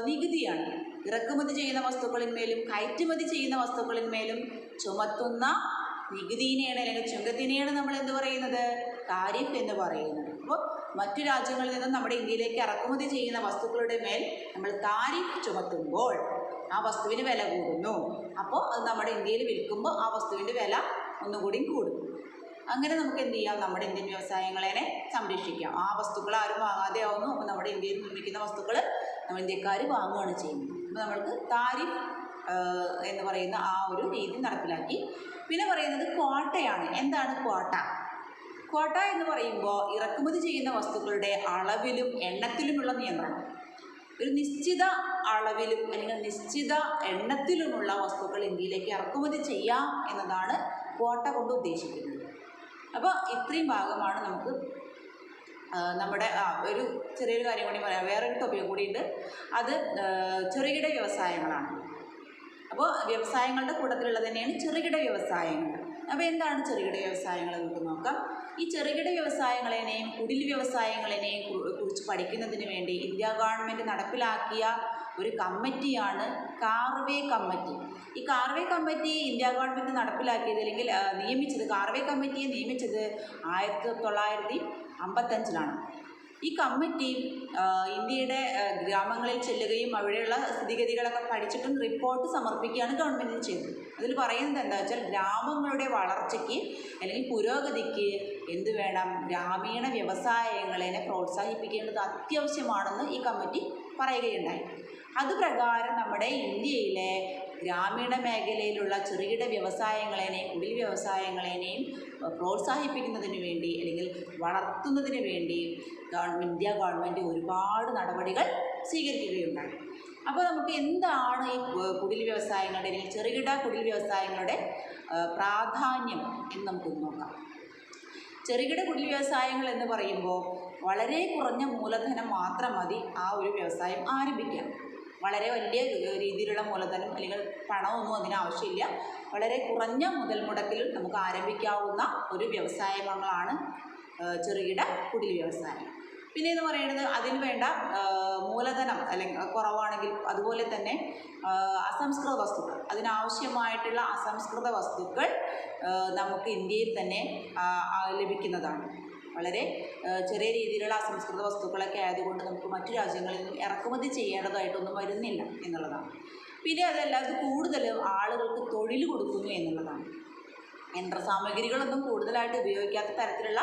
നികുതിയാണ്. ഇറക്കുമതി ചെയ്യുന്ന വസ്തുക്കളിന്മേലും കയറ്റുമതി ചെയ്യുന്ന വസ്തുക്കളിന്മേലും ചുമത്തുന്ന നികുതിനെയാണ് അല്ലെങ്കിൽ ചുങ്കത്തിനെയാണ് നമ്മൾ എന്ത് പറയുന്നത്? താരിഫ് എന്ന് പറയുന്നത്. അപ്പോൾ മറ്റു രാജ്യങ്ങളിൽ നിന്നും നമ്മുടെ ഇന്ത്യയിലേക്ക് ഇറക്കുമതി ചെയ്യുന്ന വസ്തുക്കളുടെ മേൽ നമ്മൾ താരിഫ് ചുമത്തുമ്പോൾ ആ വസ്തുവിന് വില കൂടുന്നു. അപ്പോൾ അത് നമ്മുടെ ഇന്ത്യയിൽ വിൽക്കുമ്പോൾ ആ വസ്തുവിൻ്റെ വില ഒന്നുകൂടി കൂടും. അങ്ങനെ നമുക്ക് എന്ത് ചെയ്യാം? നമ്മുടെ ഇന്ത്യൻ വ്യവസായങ്ങളെ സംരക്ഷിക്കാം. ആ വസ്തുക്കൾ ആരും വാങ്ങാതെ ആവുന്നു. അപ്പോൾ നമ്മുടെ ഇന്ത്യയിൽ നിർമ്മിക്കുന്ന വസ്തുക്കൾ നമ്മൾ ഇന്ത്യക്കാർ വാങ്ങുകയാണ് ചെയ്യുന്നത്. അപ്പോൾ നമ്മൾക്ക് താരിഫ് എന്ന് പറയുന്ന ആ ഒരു രീതി നടപ്പിലാക്കി. പിന്നെ പറയുന്നത് ക്വാട്ടയാണ്. എന്താണ് ക്വാട്ട? ക്വാട്ട എന്ന് പറയുമ്പോൾ ഇറക്കുമതി ചെയ്യുന്ന വസ്തുക്കളുടെ അളവിലും എണ്ണത്തിലുമുള്ള നിയന്ത്രണം. ഒരു നിശ്ചിത അളവിലും അല്ലെങ്കിൽ നിശ്ചിത എണ്ണത്തിലുമുള്ള വസ്തുക്കൾ ഇന്ത്യയിലേക്ക് ഇറക്കുമതി ചെയ്യാം എന്നതാണ് ക്വാട്ട കൊണ്ട് ഉദ്ദേശിക്കുന്നത്. അപ്പോൾ ഇത്രയും ഭാഗമാണ് നമുക്ക് നമ്മുടെ ഒരു ചെറിയൊരു കാര്യം കൂടി പറയാം. വേറൊരു ടോപ്പിക് കൂടിയുണ്ട്. അത് ചെറുകിട വ്യവസായങ്ങളാണ്. അപ്പോൾ വ്യവസായങ്ങളുടെ കൂട്ടത്തിലുള്ളത് തന്നെയാണ് ചെറുകിട വ്യവസായങ്ങൾ. അപ്പോൾ എന്താണ് ചെറുകിട വ്യവസായങ്ങൾ നമുക്ക് നോക്കാം. ഈ ചെറുകിട വ്യവസായങ്ങളെയും കുടിൽ വ്യവസായങ്ങളെയും കുറിച്ച് പഠിക്കുന്നതിന് വേണ്ടി ഇന്ത്യ ഗവൺമെൻറ് നടപ്പിലാക്കിയ ഒരു കമ്മിറ്റിയാണ് കാർവേ കമ്മിറ്റി. ഈ കാർവേ കമ്മിറ്റി ഇന്ത്യ ഗവൺമെൻറ് നടപ്പിലാക്കിയത് അല്ലെങ്കിൽ നിയമിച്ചത്, കാർവേ കമ്മിറ്റിയെ നിയമിച്ചത് 1955 ഈ കമ്മിറ്റി ഇന്ത്യയുടെ ഗ്രാമങ്ങളിൽ ചെല്ലുകയും അവിടെയുള്ള സ്ഥിതിഗതികളൊക്കെ പഠിച്ചിട്ടും റിപ്പോർട്ട് സമർപ്പിക്കുകയാണ് ഗവൺമെൻറ്റിന് ചെയ്തത്. അതിൽ പറയുന്നത് എന്താ വെച്ചാൽ ഗ്രാമങ്ങളുടെ വളർച്ചയ്ക്ക് അല്ലെങ്കിൽ പുരോഗതിക്ക് എന്ത് വേണം? ഗ്രാമീണ വ്യവസായങ്ങളെ പ്രോത്സാഹിപ്പിക്കേണ്ടത് അത്യാവശ്യമാണെന്ന് ഈ കമ്മിറ്റി പറയുകയുണ്ടായി. അതുപ്രകാരം നമ്മുടെ ഇന്ത്യയിലെ ഗ്രാമീണ മേഖലയിലുള്ള ചെറുകിട വ്യവസായങ്ങളെയും കുടിൽ വ്യവസായങ്ങളെയും പ്രോത്സാഹിപ്പിക്കുന്നതിന് വേണ്ടി അല്ലെങ്കിൽ വളർത്തുന്നതിന് വേണ്ടി ഇന്ത്യ ഗവൺമെൻറ് ഒരുപാട് നടപടികൾ സ്വീകരിക്കുകയുണ്ടായി. അപ്പോൾ നമുക്ക് എന്താണ് ഈ കുടിൽ വ്യവസായങ്ങളുടെ അല്ലെങ്കിൽ ചെറുകിട കുടിൽ വ്യവസായങ്ങളുടെ പ്രാധാന്യം എന്ന് നമുക്കൊന്ന് നോക്കാം. ചെറുകിട കുടിൽ വ്യവസായങ്ങൾ എന്ന് പറയുമ്പോൾ വളരെ കുറഞ്ഞ മൂലധനം മാത്രം മതി ആ ഒരു വ്യവസായം ആരംഭിക്കാൻ. വളരെ വലിയ രീതിയിലുള്ള മൂലധനം അല്ലെങ്കിൽ പണമൊന്നും അതിനാവശ്യമില്ല. വളരെ കുറഞ്ഞ മുതൽ മുടക്കിൽ നമുക്ക് ആരംഭിക്കാവുന്ന ഒരു വ്യവസായങ്ങളാണ് ചെറുകിട കുടിൽ വ്യവസായം. പിന്നെ എന്ന് പറയുന്നത് അതിന് വേണ്ട മൂലധനം അല്ലെങ്കിൽ കുറവാണെങ്കിൽ അതുപോലെ തന്നെ അസംസ്കൃത വസ്തുക്കൾ, അതിനാവശ്യമായിട്ടുള്ള അസംസ്കൃത വസ്തുക്കൾ നമുക്ക് ഇന്ത്യയിൽ തന്നെ ലഭിക്കുന്നതാണ്. വളരെ ചെറിയ രീതിയിലുള്ള അസംസ്കൃത വസ്തുക്കളൊക്കെ ആയതുകൊണ്ട് നമുക്ക് മറ്റു രാജ്യങ്ങളിൽ നിന്നും ഇറക്കുമതി ചെയ്യേണ്ടതായിട്ടൊന്നും വരുന്നില്ല എന്നുള്ളതാണ്. പിന്നെ അതല്ല, അത് കൂടുതൽ ആളുകൾക്ക് തൊഴിൽ കൊടുക്കുന്നു എന്നുള്ളതാണ്. യന്ത്രസാമഗ്രികളൊന്നും കൂടുതലായിട്ട് ഉപയോഗിക്കാത്ത തരത്തിലുള്ള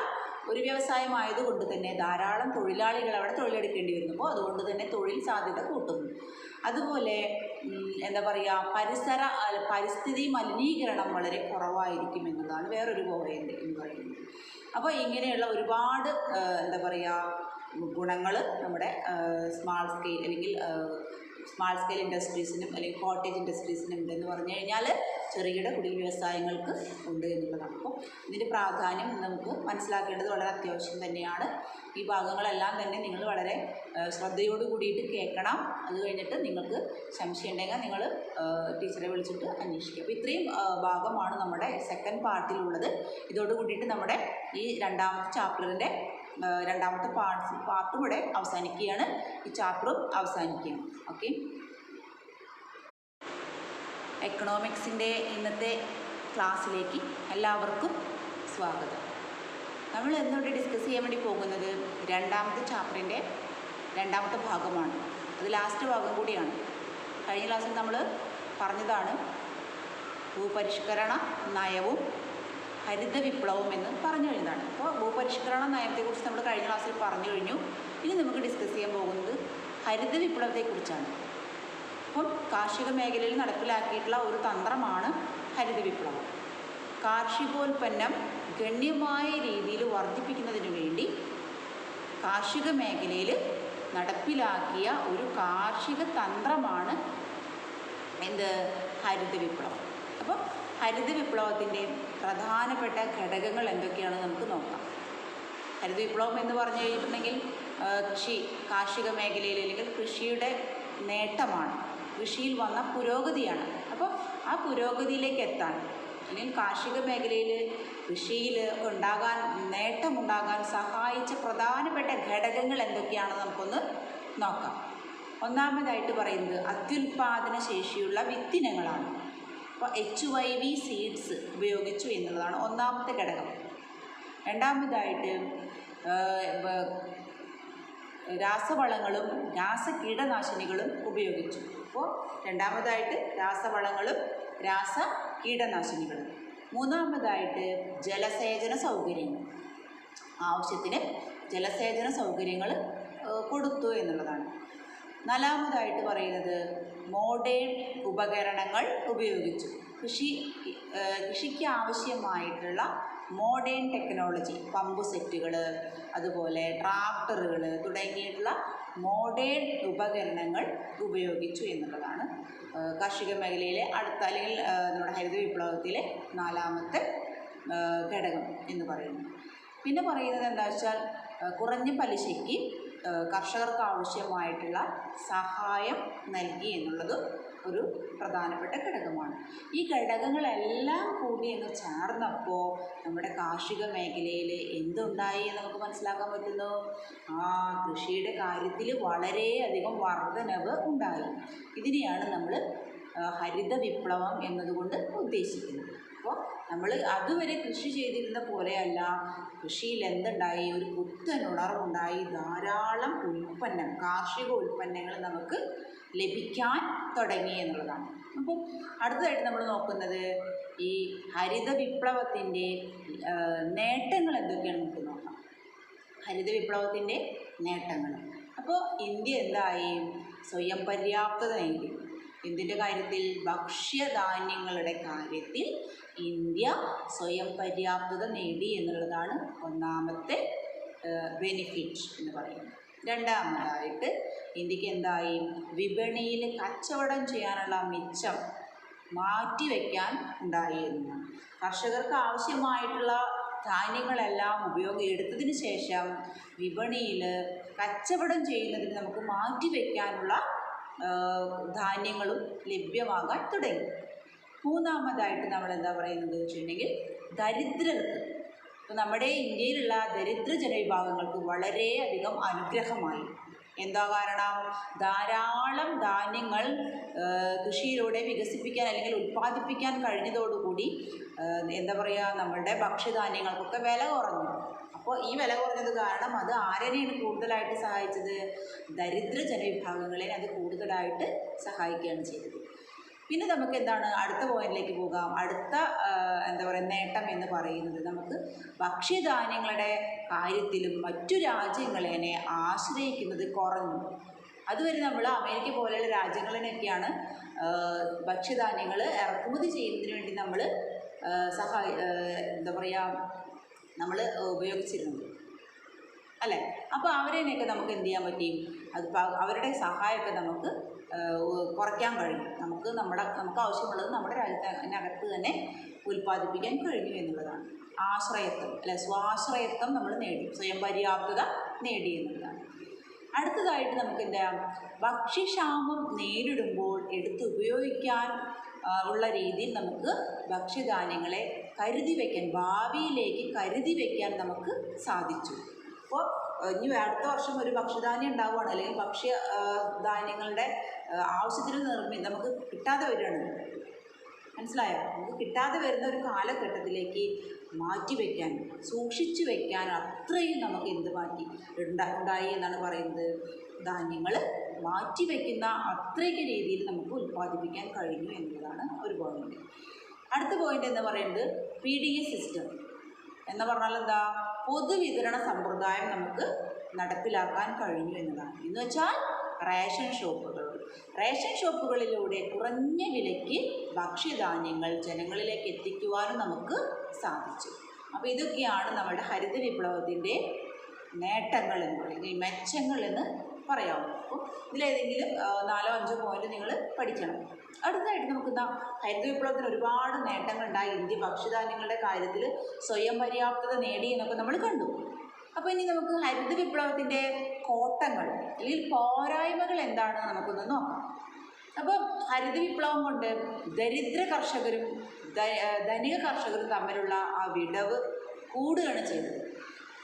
ഒരു വ്യവസായമായതുകൊണ്ട് തന്നെ ധാരാളം തൊഴിലാളികൾ അവിടെ തൊഴിലെടുക്കേണ്ടി വരുന്നു. അപ്പോൾ അതുകൊണ്ട് തന്നെ തൊഴിൽ സാധ്യത കൂട്ടുന്നു. അതുപോലെ എന്താ പറയുക, പരിസ്ഥിതി മലിനീകരണം വളരെ കുറവായിരിക്കും എന്നതാണ് വേറൊരു പോയിന്റ് എന്ന് പറയുന്നത്. അപ്പോൾ ഇങ്ങനെയുള്ള ഒരുപാട് എന്താ പറയുക ഗുണങ്ങൾ നമ്മുടെ സ്മാൾ സ്കെയിൽ ഇൻഡസ്ട്രീസിനും അല്ലെങ്കിൽ കോട്ടേജ് ഇൻഡസ്ട്രീസിനും ഉണ്ടെന്ന് പറഞ്ഞു കഴിഞ്ഞാൽ ചെറുകിട കുടിൽ വ്യവസായങ്ങൾക്ക് ഉണ്ട് എന്നുള്ളതാണ്. അപ്പോൾ ഇതിൻ്റെ പ്രാധാന്യം നമുക്ക് മനസ്സിലാക്കേണ്ടത് വളരെ അത്യാവശ്യം തന്നെയാണ്. ഈ ഭാഗങ്ങളെല്ലാം തന്നെ നിങ്ങൾ വളരെ ശ്രദ്ധയോട് കൂടിയിട്ട് കേൾക്കണം. അത് കഴിഞ്ഞിട്ട് നിങ്ങൾക്ക് സംശയം ഉണ്ടെങ്കിൽ നിങ്ങൾ ടീച്ചറെ വിളിച്ചിട്ട് അന്വേഷിക്കുക. അപ്പോൾ ഇത്രയും ഭാഗമാണ് നമ്മുടെ സെക്കൻഡ് പാർട്ടിലുള്ളത്. ഇതോട് കൂടിയിട്ട് നമ്മുടെ ഈ രണ്ടാമത്തെ ചാപ്റ്ററിൻ്റെ രണ്ടാമത്തെ പാർട്ടും ഇവിടെ അവസാനിക്കുകയാണ്. ഈ ചാപ്റ്ററും അവസാനിക്കുകയാണ്. ഓക്കെ, എക്കണോമിക്സിൻ്റെ ഇന്നത്തെ ക്ലാസ്സിലേക്ക് എല്ലാവർക്കും സ്വാഗതം. നമ്മൾ ഇന്നിവിടെ ഡിസ്കസ് ചെയ്യാൻ വേണ്ടി പോകുന്നത് രണ്ടാമത്തെ ചാപ്റ്ററിൻ്റെ രണ്ടാമത്തെ ഭാഗമാണ്. അത് ലാസ്റ്റ് ഭാഗം കൂടിയാണ്. കഴിഞ്ഞ ക്ലാസ്സിൽ നമ്മൾ പറഞ്ഞതാണ് ഭൂപരിഷ്കരണ നയവും ഹരിത വിപ്ലവം എന്ന് പറഞ്ഞു കഴിഞ്ഞതാണ്. അപ്പോൾ ഭൂപരിഷ്കരണ നയത്തെക്കുറിച്ച് നമ്മൾ കഴിഞ്ഞ ക്ലാസ്സിൽ പറഞ്ഞു കഴിഞ്ഞു. ഇനി നമുക്ക് ഡിസ്കസ് ചെയ്യാൻ പോകുന്നത് ഹരിത വിപ്ലവത്തെക്കുറിച്ചാണ്. അപ്പം കാർഷിക മേഖലയിൽ നടപ്പിലാക്കിയിട്ടുള്ള ഒരു തന്ത്രമാണ് ഹരിത വിപ്ലവം. കാർഷികോൽപ്പന്നം ഗണ്യമായ രീതിയിൽ വർദ്ധിപ്പിക്കുന്നതിന് വേണ്ടി കാർഷിക മേഖലയിൽ നടപ്പിലാക്കിയ ഒരു കാർഷിക തന്ത്രമാണ് ഹരിത വിപ്ലവം. അപ്പോൾ ഹരിത വിപ്ലവത്തിൻ്റെ പ്രധാനപ്പെട്ട ഘടകങ്ങൾ എന്തൊക്കെയാണെന്ന് നമുക്ക് നോക്കാം. ഹരിത വിപ്ലവം എന്ന് പറഞ്ഞു കഴിഞ്ഞിട്ടുണ്ടെങ്കിൽ കാർഷിക മേഖലയിൽ അല്ലെങ്കിൽ കൃഷിയുടെ നേട്ടമാണ്, കൃഷിയിൽ വന്ന പുരോഗതിയാണ്. അപ്പോൾ ആ പുരോഗതിയിലേക്ക് എത്താൻ അല്ലെങ്കിൽ കാർഷിക മേഖലയിൽ കൃഷിയിൽ നേട്ടമുണ്ടാകാൻ സഹായിച്ച പ്രധാനപ്പെട്ട ഘടകങ്ങൾ എന്തൊക്കെയാണെന്ന് നമുക്കൊന്ന് നോക്കാം. ഒന്നാമതായിട്ട് പറയുന്നത് അത്യുൽപാദന ശേഷിയുള്ള വിത്തിനങ്ങളാണ്. അപ്പോൾ HYV സീഡ്സ് ഉപയോഗിച്ചു എന്നുള്ളതാണ് ഒന്നാമത്തെ ഘടകം. രണ്ടാമതായിട്ട് രാസവളങ്ങളും രാസകീടനാശിനികളും ഉപയോഗിച്ചു. അപ്പോൾ രണ്ടാമതായിട്ട് രാസവളങ്ങളും രാസകീടനാശിനികളും. മൂന്നാമതായിട്ട് ജലസേചന സൗകര്യങ്ങൾ, ആവശ്യത്തിന് ജലസേചന സൗകര്യങ്ങൾ കൊടുത്തു എന്നുള്ളതാണ്. നാലാമതായിട്ട് പറയുന്നത് മോഡേൺ ഉപകരണങ്ങൾ ഉപയോഗിച്ചു. കൃഷിക്ക് ആവശ്യമായിട്ടുള്ള മോഡേൺ ടെക്നോളജി, പമ്പ് സെറ്റുകൾ, അതുപോലെ ട്രാക്ടറുകൾ തുടങ്ങിയിട്ടുള്ള മോഡേൺ ഉപകരണങ്ങൾ ഉപയോഗിച്ചു എന്നുള്ളതാണ് കാർഷിക മേഖലയിലെ അല്ലെങ്കിൽ നമ്മുടെ ഹരിത വിപ്ലവത്തിലെ നാലാമത്തെ ഘടകം എന്ന് പറയുന്നത്. പിന്നെ പറയുന്നത് എന്താ വെച്ചാൽ കുറഞ്ഞ പലിശയ്ക്ക് കർഷകർക്ക് ആവശ്യമായിട്ടുള്ള സഹായം നൽകി എന്നുള്ളത് ഒരു പ്രധാനപ്പെട്ട ഘടകമാണ്. ഈ ഘടകങ്ങളെല്ലാം കൂടി അങ്ങ് ചേർന്നപ്പോൾ നമ്മുടെ കാർഷിക മേഖലയിൽ എന്തുണ്ടായി എന്ന് നമുക്ക് മനസ്സിലാക്കാൻ പറ്റുന്നു. കൃഷിയുടെ കാര്യത്തിൽ വളരെയധികം വർധനവ് ഉണ്ടായി. ഇതിനെയാണ് നമ്മൾ ഹരിത വിപ്ലവം എന്നതുകൊണ്ട് ഉദ്ദേശിക്കുന്നത്. അപ്പോൾ നമ്മൾ അതുവരെ കൃഷി ചെയ്തിരുന്ന പോലെയല്ല, കൃഷിയിൽ എന്തുണ്ടായി, ഒരു പുത്തൻ ഉണർവുണ്ടായി. ധാരാളം കാർഷിക ഉൽപ്പന്നങ്ങൾ നമുക്ക് ലഭിക്കാൻ തുടങ്ങി എന്നുള്ളതാണ്. അപ്പോൾ അടുത്തതായിട്ട് നമ്മൾ നോക്കുന്നത് ഈ ഹരിത വിപ്ലവത്തിൻ്റെ നേട്ടങ്ങൾ എന്തൊക്കെയാണ് നമുക്ക് നോക്കാം. ഹരിത വിപ്ലവത്തിൻ്റെ നേട്ടങ്ങൾ അപ്പോൾ ഇന്ത്യ എന്തായി? സ്വയം പര്യാപ്തത നേടി. എന്തിൻ്റെ കാര്യത്തിൽ? ഭക്ഷ്യധാന്യങ്ങളുടെ കാര്യത്തിൽ ഇന്ത്യ സ്വയം പര്യാപ്തത നേടി എന്നുള്ളതാണ് ഒന്നാമത്തെ ബെനിഫിറ്റ് എന്ന് പറയുന്നത്. രണ്ടാമതായിട്ട് ഇന്ത്യക്ക് എന്തായി? വിപണിയിൽ കച്ചവടം ചെയ്യാനുള്ള മിച്ചം മാറ്റിവെക്കാൻ ഉണ്ടായി എന്നാണ്. കർഷകർക്ക് ആവശ്യമായിട്ടുള്ള ധാന്യങ്ങളെല്ലാം എടുത്തതിന് ശേഷം വിപണിയിൽ കച്ചവടം ചെയ്യുന്നതിന് നമുക്ക് മാറ്റിവെക്കാനുള്ള ധാന്യങ്ങളും ലഭ്യമാകാൻ തുടങ്ങി. മൂന്നാമതായിട്ട് നമ്മൾ എന്താ പറയുന്നത് വെച്ചിട്ടുണ്ടെങ്കിൽ ദരിദ്രർക്ക്, ഇപ്പോൾ നമ്മുടെ ഇന്ത്യയിലുള്ള ദരിദ്ര ജനവിഭാഗങ്ങൾക്ക് വളരെയധികം അനുഗ്രഹമായി. എന്താ കാരണം? ധാരാളം ധാന്യങ്ങൾ കൃഷിയിലൂടെ വികസിപ്പിക്കാൻ അല്ലെങ്കിൽ ഉൽപ്പാദിപ്പിക്കാൻ കഴിഞ്ഞതോടുകൂടി എന്താ പറയുക, നമ്മളുടെ ഭക്ഷ്യധാന്യങ്ങൾക്കൊക്കെ വില കുറഞ്ഞു. അപ്പോൾ ഈ വില കുറഞ്ഞത് കാരണം അത് ആരെയാണ് കൂടുതലായിട്ട് സഹായിച്ചത്? ദരിദ്ര ജനവിഭാഗങ്ങളെ അത് കൂടുതലായിട്ട് സഹായിക്കുകയാണ് ചെയ്തത്. പിന്നെ നമുക്ക് എന്താണ് അടുത്ത പോയിന്റിലേക്ക് പോകാം. അടുത്ത എന്താ പറയുക നേട്ടം എന്ന് പറയുന്നത് നമുക്ക് ഭക്ഷ്യധാന്യങ്ങളുടെ കാര്യത്തിലും മറ്റു രാജ്യങ്ങളെ ആശ്രയിക്കുന്നത് കുറഞ്ഞു. അതുവരെ നമ്മൾ അമേരിക്ക പോലെയുള്ള രാജ്യങ്ങളിനൊക്കെയാണ് ഭക്ഷ്യധാന്യങ്ങൾ ഇറക്കുമതി ചെയ്യുന്നതിന് വേണ്ടി നമ്മൾ എന്താ പറയുക നമ്മൾ ഉപയോഗിച്ചിരുന്നത് അല്ലേ. അപ്പോൾ അവരെയൊക്കെ നമുക്ക് എന്ത് ചെയ്യാൻ പറ്റി? അത് അവരുടെ സഹായമൊക്കെ നമുക്ക് കുറയ്ക്കാൻ കഴിയും. നമുക്ക് ആവശ്യമുള്ളത് നമ്മുടെ രാജ്യത്തിനകത്ത് തന്നെ ഉൽപ്പാദിപ്പിക്കാൻ കഴിഞ്ഞു എന്നുള്ളതാണ്. ആശ്രയത്വം അല്ലെ, സ്വാശ്രയത്വം നമ്മൾ നേടി, സ്വയം പര്യാപ്തത നേടി എന്നുള്ളതാണ്. അടുത്തതായിട്ട് നമുക്ക് എന്താ, ഭക്ഷ്യക്ഷാമം നേരിടുമ്പോൾ എടുത്തുപയോഗിക്കാൻ ഉള്ള രീതിയിൽ നമുക്ക് ഭക്ഷ്യധാന്യങ്ങളെ കരുതി വയ്ക്കാൻ, ഭാവിയിലേക്ക് കരുതി വയ്ക്കാൻ നമുക്ക് സാധിച്ചു. അപ്പോൾ ഇനി അടുത്ത വർഷം ഒരു ഭക്ഷ്യധാന്യം ഉണ്ടാവുകയാണ്, അല്ലെങ്കിൽ ഭക്ഷ്യധാന്യങ്ങളുടെ ആവശ്യത്തിന് നമുക്ക് കിട്ടാതെ വരികയാണ്, മനസ്സിലായോ? നമുക്ക് കിട്ടാതെ വരുന്ന ഒരു കാലഘട്ടത്തിലേക്ക് മാറ്റിവെക്കാൻ, സൂക്ഷിച്ചു വയ്ക്കാൻ അത്രയും നമുക്ക് ഉണ്ടായി എന്നാണ് പറയുന്നത്. ധാന്യങ്ങൾ മാറ്റിവെക്കുന്ന അത്രയ്ക്ക് രീതിയിൽ നമുക്ക് ഉൽപ്പാദിപ്പിക്കാൻ കഴിഞ്ഞു എന്നതാണ് ഒരു പോയിന്റ്. അടുത്ത പോയിന്റ് എന്ന് പറയുന്നത് PDS സിസ്റ്റം എന്ന് പറഞ്ഞാൽ എന്താ? പൊതുവിതരണ സമ്പ്രദായം നമുക്ക് നടപ്പിലാക്കാൻ കഴിഞ്ഞു എന്നതാണ്. എന്ന് വെച്ചാൽ റേഷൻ ഷോപ്പുകളിലൂടെ കുറഞ്ഞ വിലയ്ക്ക് ഭക്ഷ്യധാന്യങ്ങൾ ജനങ്ങളിലേക്ക് എത്തിക്കുവാനും നമുക്ക് സാധിച്ചു. അപ്പോൾ ഇതൊക്കെയാണ് നമ്മുടെ ഹരിത വിപ്ലവത്തിൻ്റെ നേട്ടങ്ങൾ എന്ന് പറയുന്നത്, മെച്ചങ്ങൾ എന്ന് പറയാം. അപ്പോൾ ഇതിലേതെങ്കിലും 4-5 പോയിന്റ് നിങ്ങൾ പഠിക്കണം. അടുത്തതായിട്ട് നമുക്ക് ഹരിത വിപ്ലവത്തിന് ഒരുപാട് നേട്ടങ്ങളുണ്ടായി. ഇന്ത്യ ഭക്ഷ്യധാന്യങ്ങളുടെ കാര്യത്തിൽ സ്വയം പര്യാപ്തത നേടി എന്നൊക്കെ നമ്മൾ കണ്ടു. അപ്പോൾ ഇനി നമുക്ക് ഹരിത വിപ്ലവത്തിൻ്റെ കോട്ടങ്ങൾ അല്ലെങ്കിൽ പോരായ്മകൾ എന്താണെന്ന് നമുക്കൊന്ന് നോക്കാം. അപ്പോൾ ഹരിത വിപ്ലവം കൊണ്ട് ദരിദ്ര കർഷകരും ധനിക കർഷകരും തമ്മിലുള്ള ആ വിടവ് കൂടുകയാണ് ചെയ്തത്.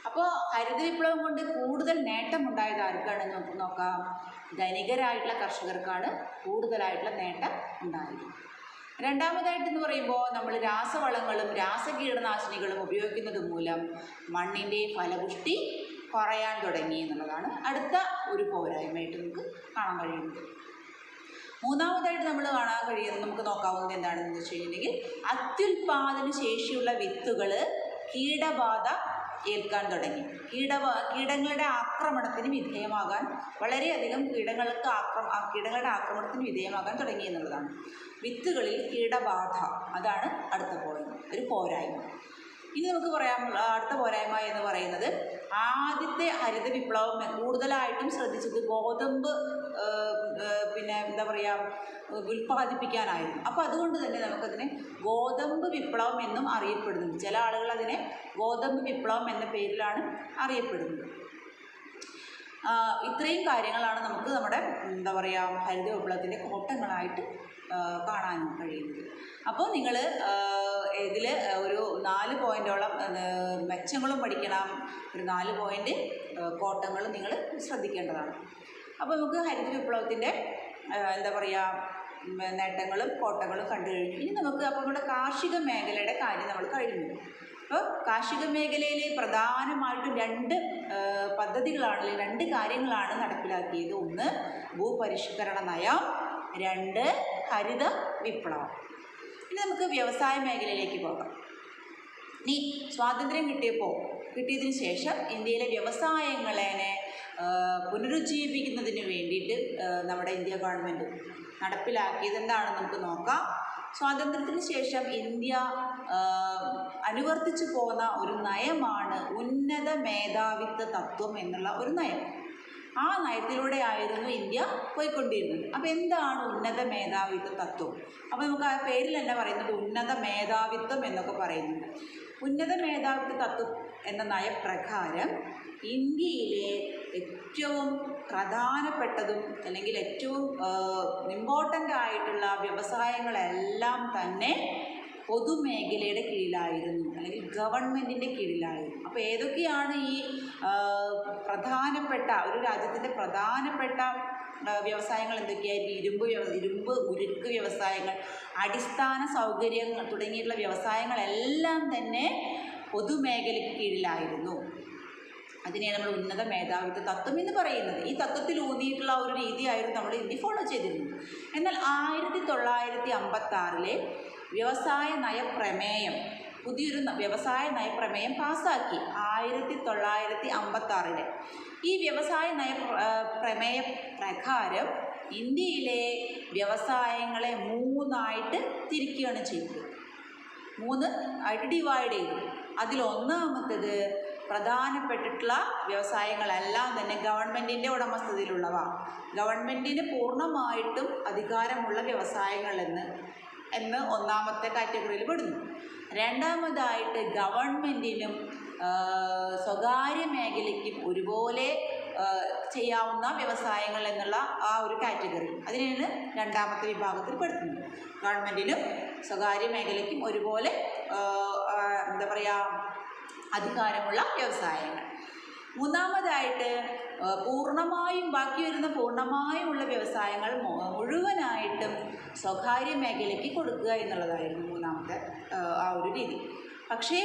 അപ്പോൾ ഹരിത വിപ്ലവം കൊണ്ട് കൂടുതൽ നേട്ടമുണ്ടായത് ആർക്കാണെന്ന് നമുക്ക് നോക്കാം. ധനികരായിട്ടുള്ള കർഷകർക്കാണ് കൂടുതലായിട്ടുള്ള നേട്ടം ഉണ്ടായത്. രണ്ടാമതായിട്ടെന്ന് പറയുമ്പോൾ നമ്മൾ രാസവളങ്ങളും രാസകീടനാശിനികളും ഉപയോഗിക്കുന്നത് മൂലം മണ്ണിൻ്റെ ഫലപുഷ്ടി കുറയാൻ തുടങ്ങി എന്നുള്ളതാണ് അടുത്ത ഒരു പോരായ്മയായിട്ട് നമുക്ക് കാണാൻ കഴിയുന്നത്. മൂന്നാമതായിട്ട് നമ്മൾ കാണാൻ കഴിയുന്നത്, നമുക്ക് നോക്കാവുന്നത് എന്താണെന്ന് വെച്ച് കഴിഞ്ഞിട്ടുണ്ടെങ്കിൽ അത്യുൽപാദന ശേഷിയുള്ള വിത്തുകൾ കീടബാധ ഏൽക്കാൻ തുടങ്ങി. കീടങ്ങളുടെ ആക്രമണത്തിന് വിധേയമാകാൻ, വളരെയധികം കീടങ്ങളുടെ ആക്രമണത്തിന് വിധേയമാകാൻ തുടങ്ങി എന്നുള്ളതാണ്. വിത്തുകളിൽ കീടബാധ, അതാണ് അടുത്ത പോയിന്റ്, ഒരു പോരായ്മ. ഇനി നമുക്ക് പറയാം അടുത്ത പോരായ്മ എന്ന് പറയുന്നത്, ആദ്യത്തെ ഹരിത വിപ്ലവം കൂടുതലായിട്ടും ശ്രദ്ധിച്ചത് ഗോതമ്പ് പിന്നെ എന്താ പറയുക ഉൽപ്പാദിപ്പിക്കാനായിരുന്നു. അപ്പോൾ അതുകൊണ്ട് തന്നെ നമുക്കതിനെ ഗോതമ്പ് വിപ്ലവം എന്നും അറിയപ്പെടുന്നുണ്ട്. ചില ആളുകൾ അതിനെ ഗോതമ്പ് വിപ്ലവം എന്ന പേരിലാണ് അറിയപ്പെടുന്നത്. ഇത്രയും കാര്യങ്ങളാണ് നമുക്ക് നമ്മുടെ എന്താ പറയുക ഹരിത വിപ്ലവത്തിൻ്റെ കോട്ടങ്ങളായിട്ട് കാണാനും കഴിയുന്നത്. അപ്പോൾ നിങ്ങൾ ഇതിൽ ഒരു 4 പോയിൻറ്റോളം മെച്ചങ്ങളും പഠിക്കണം, ഒരു 4 പോയിൻ്റ് കോട്ടങ്ങളും നിങ്ങൾ ശ്രദ്ധിക്കേണ്ടതാണ്. അപ്പോൾ നമുക്ക് ഹരിത വിപ്ലവത്തിൻ്റെ എന്താ പറയുക നേട്ടങ്ങളും കോട്ടങ്ങളും കണ്ടു കഴിഞ്ഞു. ഇനി നമുക്ക് അപ്പോൾ നമ്മുടെ കാർഷിക മേഖലയുടെ കാര്യം നമ്മൾ കഴിഞ്ഞു. അപ്പോൾ കാർഷിക മേഖലയിൽ പ്രധാനമായിട്ടും 2 പദ്ധതികളാണ്, അല്ലെങ്കിൽ 2 കാര്യങ്ങളാണ് നടപ്പിലാക്കിയത്. ഒന്ന് ഭൂപരിഷ്കരണ നയം, 2 ഹരിത വിപ്ലവം. ഇനി നമുക്ക് വ്യവസായ മേഖലയിലേക്ക് പോകാം. ഇനി സ്വാതന്ത്ര്യം കിട്ടിയതിന് ശേഷം ഇന്ത്യയിലെ വ്യവസായങ്ങളെ പുനരുജ്ജീവിപ്പിക്കുന്നതിന് വേണ്ടിയിട്ട് നമ്മുടെ ഇന്ത്യ ഗവൺമെൻറ് നടപ്പിലാക്കിയത് എന്താണെന്ന് നമുക്ക് നോക്കാം. സ്വാതന്ത്ര്യത്തിന് ശേഷം ഇന്ത്യ അനുവർത്തിച്ചു പോന്ന ഒരു നയമാണ് ഉന്നത മേധാവിത്വ തത്വം എന്നുള്ള ഒരു നയം. ആ നയത്തിലൂടെ ആയിരുന്നു ഇന്ത്യ പോയിക്കൊണ്ടിരുന്നത്. അപ്പോൾ എന്താണ് ഉന്നത മേധാവിത്വ തത്വം? അപ്പോൾ നമുക്ക് ആ പേരിൽ തന്നെ പറയുന്നത് ഉന്നത മേധാവിത്വം എന്നൊക്കെ പറയുന്നുണ്ട്. ഉന്നത മേധാവിത്വ തത്വം എന്ന നയപ്രകാരം ഇന്ത്യയിലെ ഏറ്റവും പ്രധാനപ്പെട്ടതും അല്ലെങ്കിൽ ഏറ്റവും ഇമ്പോർട്ടൻ്റ് ആയിട്ടുള്ള വ്യവസായങ്ങളെല്ലാം തന്നെ പൊതുമേഖലയുടെ കീഴിലായിരുന്നു, അല്ലെങ്കിൽ ഗവൺമെൻറ്റിൻ്റെ കീഴിലായിരുന്നു. അപ്പോൾ ഏതൊക്കെയാണ് ഈ പ്രധാനപ്പെട്ട ഒരു രാജ്യത്തിൻ്റെ പ്രധാനപ്പെട്ട വ്യവസായങ്ങൾ എന്തൊക്കെയായിരുന്നു? ഇരുമ്പ് ഉരുക്ക് വ്യവസായങ്ങൾ, അടിസ്ഥാന സൗകര്യങ്ങൾ തുടങ്ങിയിട്ടുള്ള വ്യവസായങ്ങളെല്ലാം തന്നെ പൊതുമേഖലയ്ക്ക് കീഴിലായിരുന്നു. അതിനെയാണ് നമ്മൾ ഉന്നത മേധാവിത്വ തത്വം എന്ന് പറയുന്നത്. ഈ തത്വത്തിൽ ഊന്നിയിട്ടുള്ള ഒരു രീതിയായിരുന്നു നമ്മൾ ഇന്ത്യ ഫോളോ ചെയ്തിരുന്നത്. എന്നാൽ 1956 വ്യവസായ നയപ്രമേയം, പുതിയൊരു വ്യവസായ നയപ്രമേയം പാസ്സാക്കി 1956. ഈ വ്യവസായ പ്രമേയ പ്രകാരം ഇന്ത്യയിലെ വ്യവസായങ്ങളെ 3 തിരിക്കുകയാണ് ചെയ്തത്. 3 ഡിവൈഡ് ചെയ്തു. അതിലൊന്നാമത്തേത് പ്രധാനപ്പെട്ടിട്ടുള്ള വ്യവസായങ്ങളെല്ലാം തന്നെ ഗവൺമെൻറ്റിൻ്റെ ഉടമസ്ഥതയിലുള്ളവ, ഗവൺമെൻറ്റിന് പൂർണ്ണമായിട്ടും അധികാരമുള്ള വ്യവസായങ്ങൾ എന്ന് ഒന്നാമത്തെ കാറ്റഗറിയിൽ പെടുന്നു. രണ്ടാമതായിട്ട് ഗവൺമെൻറ്റിനും സ്വകാര്യ മേഖലയ്ക്കും ഒരുപോലെ ചെയ്യാവുന്ന വ്യവസായങ്ങൾ എന്നുള്ള ആ ഒരു കാറ്റഗറി, അതിനെയാണ് രണ്ടാമത്തെ വിഭാഗത്തിൽ പെടുത്തുന്നത്. ഗവൺമെൻറ്റിനും സ്വകാര്യ മേഖലയ്ക്കും ഒരുപോലെ എന്താ പറയുക അധികാരമുള്ള വ്യവസായങ്ങൾ. മൂന്നാമതായിട്ട് ബാക്കി വരുന്ന പൂർണ്ണമായുമുള്ള വ്യവസായങ്ങൾ മുഴുവനായിട്ടും സ്വകാര്യ മേഖലയ്ക്ക് കൊടുക്കുക എന്നുള്ളതായിരുന്നു മൂന്നാമത്തെ ആ ഒരു രീതി. പക്ഷേ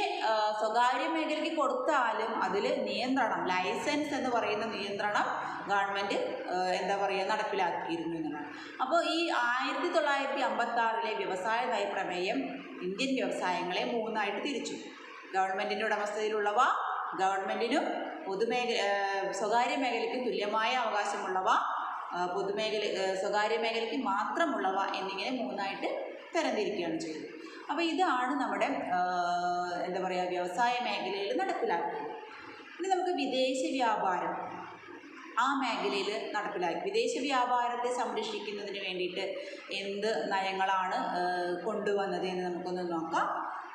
സ്വകാര്യ മേഖലയ്ക്ക് കൊടുത്താലും അതിൽ നിയന്ത്രണം, ലൈസൻസ് എന്ന് പറയുന്ന നിയന്ത്രണം ഗവൺമെൻറ് നടപ്പിലാക്കിയിരുന്നു എന്നതാണ്. അപ്പോൾ ഈ 1956 വ്യവസായ നയപ്രമേയം ഇന്ത്യൻ വ്യവസായങ്ങളെ 3 തിരിച്ചു. ഗവൺമെൻറ്റിൻ്റെ ഉടമസ്ഥതയിലുള്ളവ, ഗവൺമെൻറ്റിനും സ്വകാര്യ മേഖലയ്ക്കും തുല്യമായ അവകാശമുള്ളവ, സ്വകാര്യ മേഖലയ്ക്ക് മാത്രമുള്ളവ എന്നിങ്ങനെ 3 തരംതിരിക്കുകയാണ് ചെയ്തത്. അപ്പോൾ ഇതാണ് നമ്മുടെ വ്യവസായ മേഖലയിൽ നടപ്പിലാക്കിയത്. ഇനി നമുക്ക് വിദേശ വ്യാപാരം ആ മേഖലയിൽ നടപ്പിലാക്കി. വിദേശ വ്യാപാരത്തെ സംരക്ഷിക്കുന്നതിന് വേണ്ടിയിട്ട് എന്ത് നയങ്ങളാണ് കൊണ്ടുവന്നത് എന്ന് നമുക്കൊന്ന് നോക്കാം.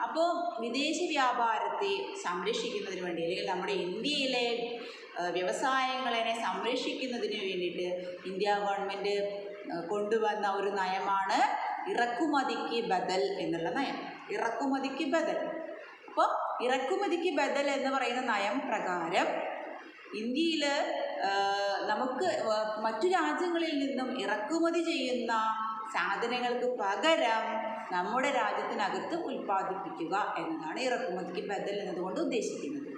അപ്പോൾ വിദേശ വ്യാപാരത്തെ സംരക്ഷിക്കുന്നതിന് വേണ്ടി, അല്ലെങ്കിൽ നമ്മുടെ ഇന്ത്യയിലെ വ്യവസായങ്ങളെ സംരക്ഷിക്കുന്നതിന് വേണ്ടിയിട്ട് ഇന്ത്യ ഗവൺമെൻറ് കൊണ്ടുവന്ന ഒരു നയമാണ് ഇറക്കുമതിക്ക് ബദൽ എന്നുള്ള നയം. ഇറക്കുമതിക്ക് ബദൽ. അപ്പോൾ ഇറക്കുമതിക്ക് ബദൽ എന്ന് പറയുന്ന നയം പ്രകാരം ഇന്ത്യയിൽ നമുക്ക് മറ്റു രാജ്യങ്ങളിൽ നിന്നും ഇറക്കുമതി ചെയ്യുന്ന സാധനങ്ങൾക്ക് പകരം നമ്മുടെ രാജ്യത്തിനകത്ത് ഉൽപ്പാദിപ്പിക്കുക എന്നതാണ് ഇറക്കുമതിക്ക് ബദൽ എന്നതുകൊണ്ട് ഉദ്ദേശിക്കുന്നത്.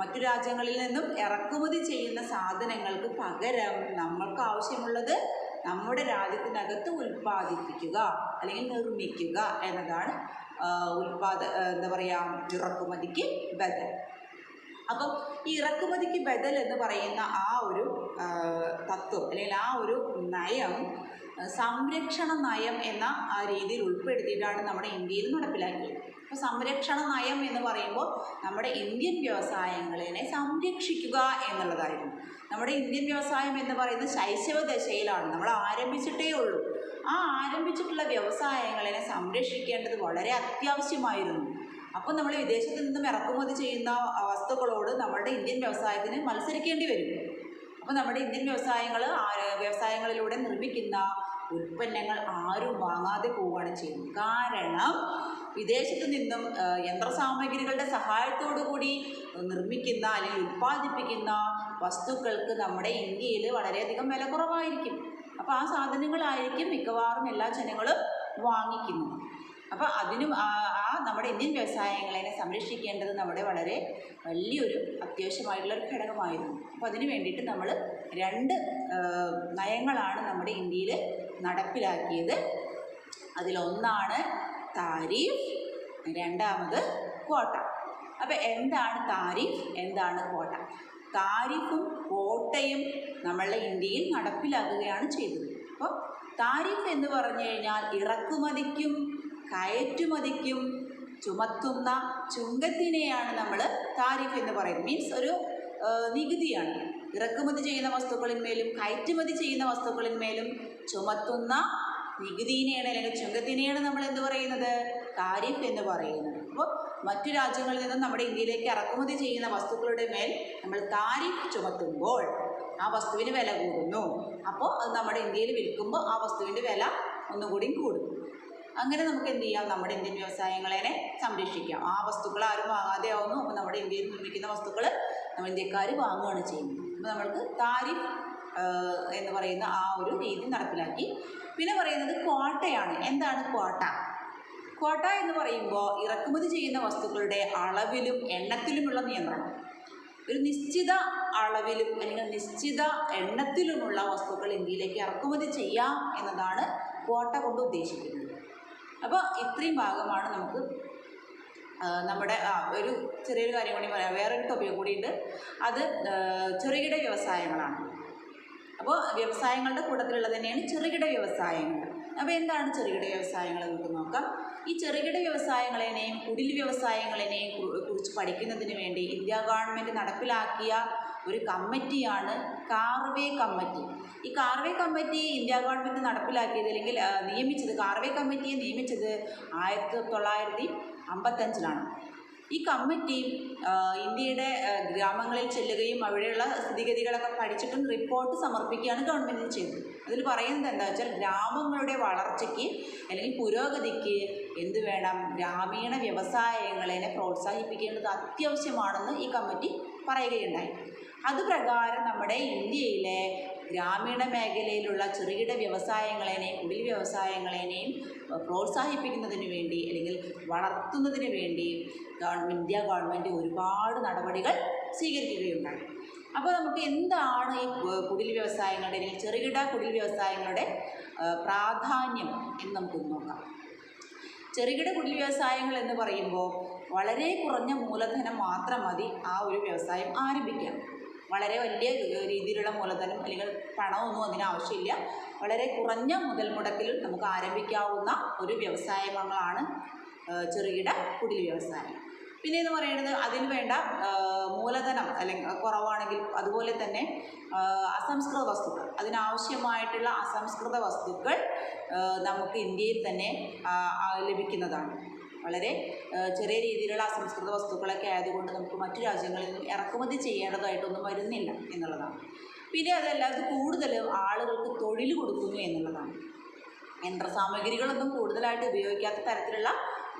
മറ്റു രാജ്യങ്ങളിൽ നിന്നും ഇറക്കുമതി ചെയ്യുന്ന സാധനങ്ങൾക്ക് പകരം നമ്മൾക്ക് ആവശ്യമുള്ളത് നമ്മുടെ രാജ്യത്തിനകത്ത് ഉൽപ്പാദിപ്പിക്കുക അല്ലെങ്കിൽ നിർമ്മിക്കുക എന്നതാണ് ഇറക്കുമതിക്ക് ബദൽ. അപ്പം ഈ ഇറക്കുമതിക്ക് ബദൽ എന്ന് പറയുന്ന ആ ഒരു തത്വം അല്ലെങ്കിൽ ആ ഒരു നയം സംരക്ഷണ നയം എന്ന ആ രീതിയിൽ ഉൾപ്പെടുത്തിയിട്ടാണ് നമ്മുടെ ഇന്ത്യയിൽ നടപ്പിലാക്കിയത്. അപ്പോൾ സംരക്ഷണ നയം എന്ന് പറയുമ്പോൾ നമ്മുടെ ഇന്ത്യൻ വ്യവസായങ്ങളെ സംരക്ഷിക്കുക എന്നുള്ളതായിരുന്നു. നമ്മുടെ ഇന്ത്യൻ വ്യവസായം എന്ന് പറയുന്നത് ശൈശവ ദശയിലാണ്, നമ്മൾ ആരംഭിച്ചിട്ടേ ഉള്ളൂ. ആ ആരംഭിച്ചിട്ടുള്ള വ്യവസായങ്ങളെ സംരക്ഷിക്കേണ്ടത് വളരെ അത്യാവശ്യമായിരുന്നു. അപ്പോൾ നമ്മൾ വിദേശത്ത് നിന്നും ഇറക്കുമതി ചെയ്യുന്ന വസ്തുക്കളോട് നമ്മുടെ ഇന്ത്യൻ വ്യവസായത്തിന് മത്സരിക്കേണ്ടി വരും. അപ്പോൾ നമ്മുടെ ഇന്ത്യൻ വ്യവസായങ്ങളിലൂടെ നിർമ്മിക്കുന്ന ഉൽപ്പന്നങ്ങൾ ആരും വാങ്ങാതെ പോവുകയാണ് ചെയ്യുന്നത്. കാരണം വിദേശത്ത് നിന്നും യന്ത്രസാമഗ്രികളുടെ സഹായത്തോടു കൂടി നിർമ്മിക്കുന്ന അല്ലെങ്കിൽ ഉൽപ്പാദിപ്പിക്കുന്ന വസ്തുക്കൾക്ക് നമ്മുടെ ഇന്ത്യയിൽ വളരെയധികം വില കുറവായിരിക്കും. അപ്പോൾ ആ സാധനങ്ങളായിരിക്കും മിക്കവാറും എല്ലാ ജനങ്ങളും വാങ്ങിക്കുന്നത്. അപ്പോൾ അതിനും നമ്മുടെ ഇന്ത്യൻ വ്യവസായങ്ങളെ സംരക്ഷിക്കേണ്ടത് നമ്മുടെ വളരെ വലിയൊരു അത്യാവശ്യമായിട്ടുള്ളൊരു ഘടകമായിരുന്നു. അപ്പോൾ അതിന് വേണ്ടിയിട്ട് നമ്മൾ 2 നയങ്ങളാണ് നമ്മുടെ ഇന്ത്യയിൽ നടപ്പിലാക്കിയത്. അതിലൊന്നാണ് താരിഫ്, രണ്ടാമത് ക്വാട്ട. അപ്പോൾ എന്താണ് താരിഫ്, എന്താണ് ക്വാട്ട? താരിഫും കോട്ടയും നമ്മളുടെ ഇന്ത്യയിൽ നടപ്പിലാക്കുകയാണ് ചെയ്തത്. അപ്പോൾ താരിഫ് എന്ന് പറഞ്ഞു കഴിഞ്ഞാൽ ഇറക്കുമതിക്കും കയറ്റുമതിക്കും ചുമത്തുന്ന ചുങ്കത്തിനെയാണ് നമ്മൾ താരിഫ് എന്ന് പറയുന്നത്. മീൻസ് ഒരു നികുതിയാണ്. ഇറക്കുമതി ചെയ്യുന്ന വസ്തുക്കളിന്മേലും കയറ്റുമതി ചെയ്യുന്ന വസ്തുക്കളിന്മേലും ചുമത്തുന്ന നികുതിനെയാണ് അല്ലെങ്കിൽ ചുങ്കത്തിനെയാണ് നമ്മൾ എന്ത് പറയുന്നത്? താരിഫ് എന്ന് പറയുന്നത്. അപ്പോൾ മറ്റു രാജ്യങ്ങളിൽ നിന്നും നമ്മുടെ ഇന്ത്യയിലേക്ക് ഇറക്കുമതി ചെയ്യുന്ന വസ്തുക്കളുടെ മേൽ നമ്മൾ താരിഫ് ചുമത്തുമ്പോൾ ആ വസ്തുവിന് വില കൂടുന്നു. അപ്പോൾ അത് നമ്മുടെ ഇന്ത്യയിൽ വിൽക്കുമ്പോൾ ആ വസ്തുവിൻ്റെ വില ഒന്നുകൂടി കൂടും. അങ്ങനെ നമുക്ക് എന്ത് ചെയ്യാം? നമ്മുടെ ഇന്ത്യൻ വ്യവസായങ്ങളെ സംരക്ഷിക്കാം. ആ വസ്തുക്കൾ ആരും വാങ്ങാതെ ആവുന്നു. അപ്പോൾ നമ്മുടെ ഇന്ത്യയിൽ നിർമ്മിക്കുന്ന വസ്തുക്കൾ നമ്മൾ ഇന്ത്യക്കാർ വാങ്ങുകയാണ് ചെയ്യുന്നത്. അപ്പോൾ നമ്മൾക്ക് താരിഫ് എന്ന് പറയുന്ന ആ ഒരു രീതി നടപ്പിലാക്കി. പിന്നെ പറയുന്നത് ക്വാട്ടയാണ്. എന്താണ് ക്വാട്ട? ക്വാട്ട എന്ന് പറയുമ്പോൾ ഇറക്കുമതി ചെയ്യുന്ന വസ്തുക്കളുടെ അളവിലും എണ്ണത്തിലുമുള്ള നിയന്ത്രണം. ഒരു നിശ്ചിത അളവിലും അല്ലെങ്കിൽ നിശ്ചിത എണ്ണത്തിലുമുള്ള വസ്തുക്കൾ ഇന്ത്യയിലേക്ക് ഇറക്കുമതി ചെയ്യാം എന്നതാണ് ക്വാട്ട കൊണ്ട് ഉദ്ദേശിക്കുന്നത്. അപ്പോൾ ഇത്രയും ഭാഗമാണ് നമുക്ക് നമ്മുടെ ഒരു ചെറിയൊരു കാര്യം കൂടി പറയാം. വേറൊരു ടോപ്പിക് കൂടിയുണ്ട്. അത് ചെറുകിട വ്യവസായങ്ങളാണ്. അപ്പോൾ വ്യവസായങ്ങളുടെ കൂട്ടത്തിലുള്ളത് തന്നെയാണ് ചെറുകിട വ്യവസായങ്ങൾ. അപ്പോൾ എന്താണ് ചെറുകിട വ്യവസായങ്ങൾ നമുക്ക് നോക്കാം. ഈ ചെറുകിട വ്യവസായങ്ങളെയും കുടിൽ വ്യവസായങ്ങളെയും കുറിച്ച് പഠിക്കുന്നതിന് വേണ്ടി ഇന്ത്യ ഗവൺമെൻറ് നടപ്പിലാക്കിയ ഒരു കമ്മിറ്റിയാണ് കാർവേ കമ്മിറ്റി. ഈ കാർവേ കമ്മിറ്റി ഇന്ത്യ ഗവൺമെൻറ് നടപ്പിലാക്കിയത് അല്ലെങ്കിൽ നിയമിച്ചത്, കാർവേ കമ്മിറ്റിയെ നിയമിച്ചത് 1955 ഈ കമ്മിറ്റി ഇന്ത്യയുടെ ഗ്രാമങ്ങളിൽ ചെല്ലുകയും അവിടെയുള്ള സ്ഥിതിഗതികളൊക്കെ പഠിച്ചിട്ടും റിപ്പോർട്ട് സമർപ്പിക്കുകയാണ് ഗവൺമെൻറ്റിന് ചെയ്തത്. അതിൽ പറയുന്നത് എന്താ വെച്ചാൽ ഗ്രാമങ്ങളുടെ വളർച്ചയ്ക്ക് അല്ലെങ്കിൽ പുരോഗതിക്ക് എന്ത് വേണം? ഗ്രാമീണ വ്യവസായങ്ങളെ പ്രോത്സാഹിപ്പിക്കേണ്ടത് അത്യാവശ്യമാണെന്ന് ഈ കമ്മിറ്റി പറയുകയുണ്ടായി. അതുപ്രകാരം നമ്മുടെ ഇന്ത്യയിലെ ഗ്രാമീണ മേഖലയിലുള്ള ചെറുകിട വ്യവസായങ്ങളെയും കുടിൽ വ്യവസായങ്ങളെയും പ്രോത്സാഹിപ്പിക്കുന്നതിന് വേണ്ടി അല്ലെങ്കിൽ വളർത്തുന്നതിന് വേണ്ടി ഇന്ത്യ ഗവൺമെൻറ് ഒരുപാട് നടപടികൾ സ്വീകരിക്കുകയുണ്ടായി. അപ്പോൾ നമുക്ക് എന്താണ് ഈ കുടിൽ വ്യവസായങ്ങളുടെ അല്ലെങ്കിൽ ചെറുകിട കുടിൽ വ്യവസായങ്ങളുടെ പ്രാധാന്യം എന്ന് നമുക്ക് നോക്കാം. ചെറുകിട കുടിൽ വ്യവസായങ്ങൾ എന്ന് പറയുമ്പോൾ വളരെ കുറഞ്ഞ മൂലധനം മാത്രം മതി ആ ഒരു വ്യവസായം ആരംഭിക്കാൻ. വളരെ വലിയ രീതിയിലുള്ള മൂലധനം അല്ലെങ്കിൽ പണമൊന്നും അതിനാവശ്യമില്ല. വളരെ കുറഞ്ഞ മുതൽ മുടക്കിൽ നമുക്ക് ആരംഭിക്കാവുന്ന ഒരു വ്യവസായങ്ങളാണ് ചെറുകിട കുടിൽ വ്യവസായം. പിന്നെ എന്ന് പറയുന്നത് അതിന് വേണ്ട മൂലധനം അല്ലെങ്കിൽ കുറവാണെങ്കിൽ അതുപോലെ തന്നെ അസംസ്കൃത വസ്തുക്കൾ, അതിനാവശ്യമായിട്ടുള്ള അസംസ്കൃത വസ്തുക്കൾ നമുക്ക് ഇന്ത്യയിൽ തന്നെ ലഭിക്കുന്നതാണ്. വളരെ ചെറിയ രീതിയിലുള്ള അസംസ്കൃത വസ്തുക്കളൊക്കെ ആയതുകൊണ്ട് നമുക്ക് മറ്റു രാജ്യങ്ങളിൽ നിന്നും ഇറക്കുമതി ചെയ്യേണ്ടതായിട്ടൊന്നും വരുന്നില്ല എന്നുള്ളതാണ്. പിന്നെ അതല്ല, അത് കൂടുതൽ ആളുകൾക്ക് തൊഴിൽ കൊടുക്കുന്നു എന്നുള്ളതാണ്. യന്ത്രസാമഗ്രികളൊന്നും കൂടുതലായിട്ട് ഉപയോഗിക്കാത്ത തരത്തിലുള്ള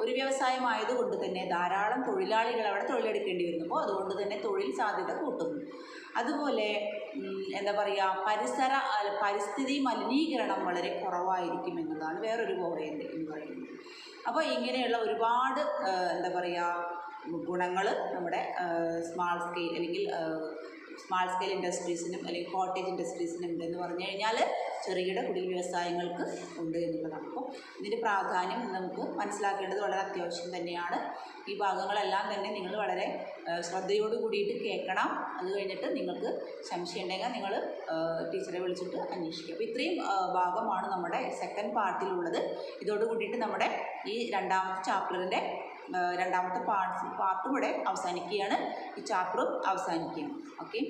ഒരു വ്യവസായമായതുകൊണ്ട് തന്നെ ധാരാളം തൊഴിലാളികൾ അവിടെ തൊഴിലെടുക്കേണ്ടി വരുന്നു. അപ്പോൾ അതുകൊണ്ട് തന്നെ തൊഴിൽ സാധ്യത കൂട്ടുന്നു. അതുപോലെ എന്താ പറയുക, പരിസ്ഥിതി മലിനീകരണം വളരെ കുറവായിരിക്കും എന്നതാണ് വേറൊരു പോയിന്റ് എന്ന് പറയുന്നത്. അപ്പോൾ ഇങ്ങനെയുള്ള ഒരുപാട് എന്താ പറയുക ഗുണങ്ങൾ നമ്മുടെ സ്മാൾ സ്കെയിൽ അല്ലെങ്കിൽ സ്മാൾ സ്കെയിൽ ഇൻഡസ്ട്രീസിനും അല്ലെങ്കിൽ കോട്ടേജ് ഇൻഡസ്ട്രീസിനും ഉണ്ടെന്ന് പറഞ്ഞു കഴിഞ്ഞാൽ ചെറുകിട കുടിൽ വ്യവസായങ്ങൾക്ക് ഉണ്ട് എന്നുള്ളതാണ്. അപ്പോൾ ഇതിൻ്റെ പ്രാധാന്യം നമുക്ക് മനസ്സിലാക്കേണ്ടത് വളരെ അത്യാവശ്യം തന്നെയാണ്. ഈ ഭാഗങ്ങളെല്ലാം തന്നെ നിങ്ങൾ വളരെ ശ്രദ്ധയോട് കൂടിയിട്ട് കേൾക്കണം. അത് കഴിഞ്ഞിട്ട് നിങ്ങൾക്ക് സംശയം ഉണ്ടെങ്കിൽ നിങ്ങൾ ടീച്ചറെ വിളിച്ചിട്ട് അന്വേഷിക്കുക. അപ്പോൾ ഇത്രയും ഭാഗമാണ് നമ്മുടെ സെക്കൻഡ് പാർട്ടിലുള്ളത്. ഇതോട് കൂടിയിട്ട് നമ്മുടെ ഈ രണ്ടാമത്തെ ചാപ്റ്ററിൻ്റെ രണ്ടാമത്തെ പാർട്ടും ഇവിടെ അവസാനിക്കുകയാണ്. ഈ ചാപ്റ്ററും അവസാനിക്കുകയാണ്. ഓക്കെ.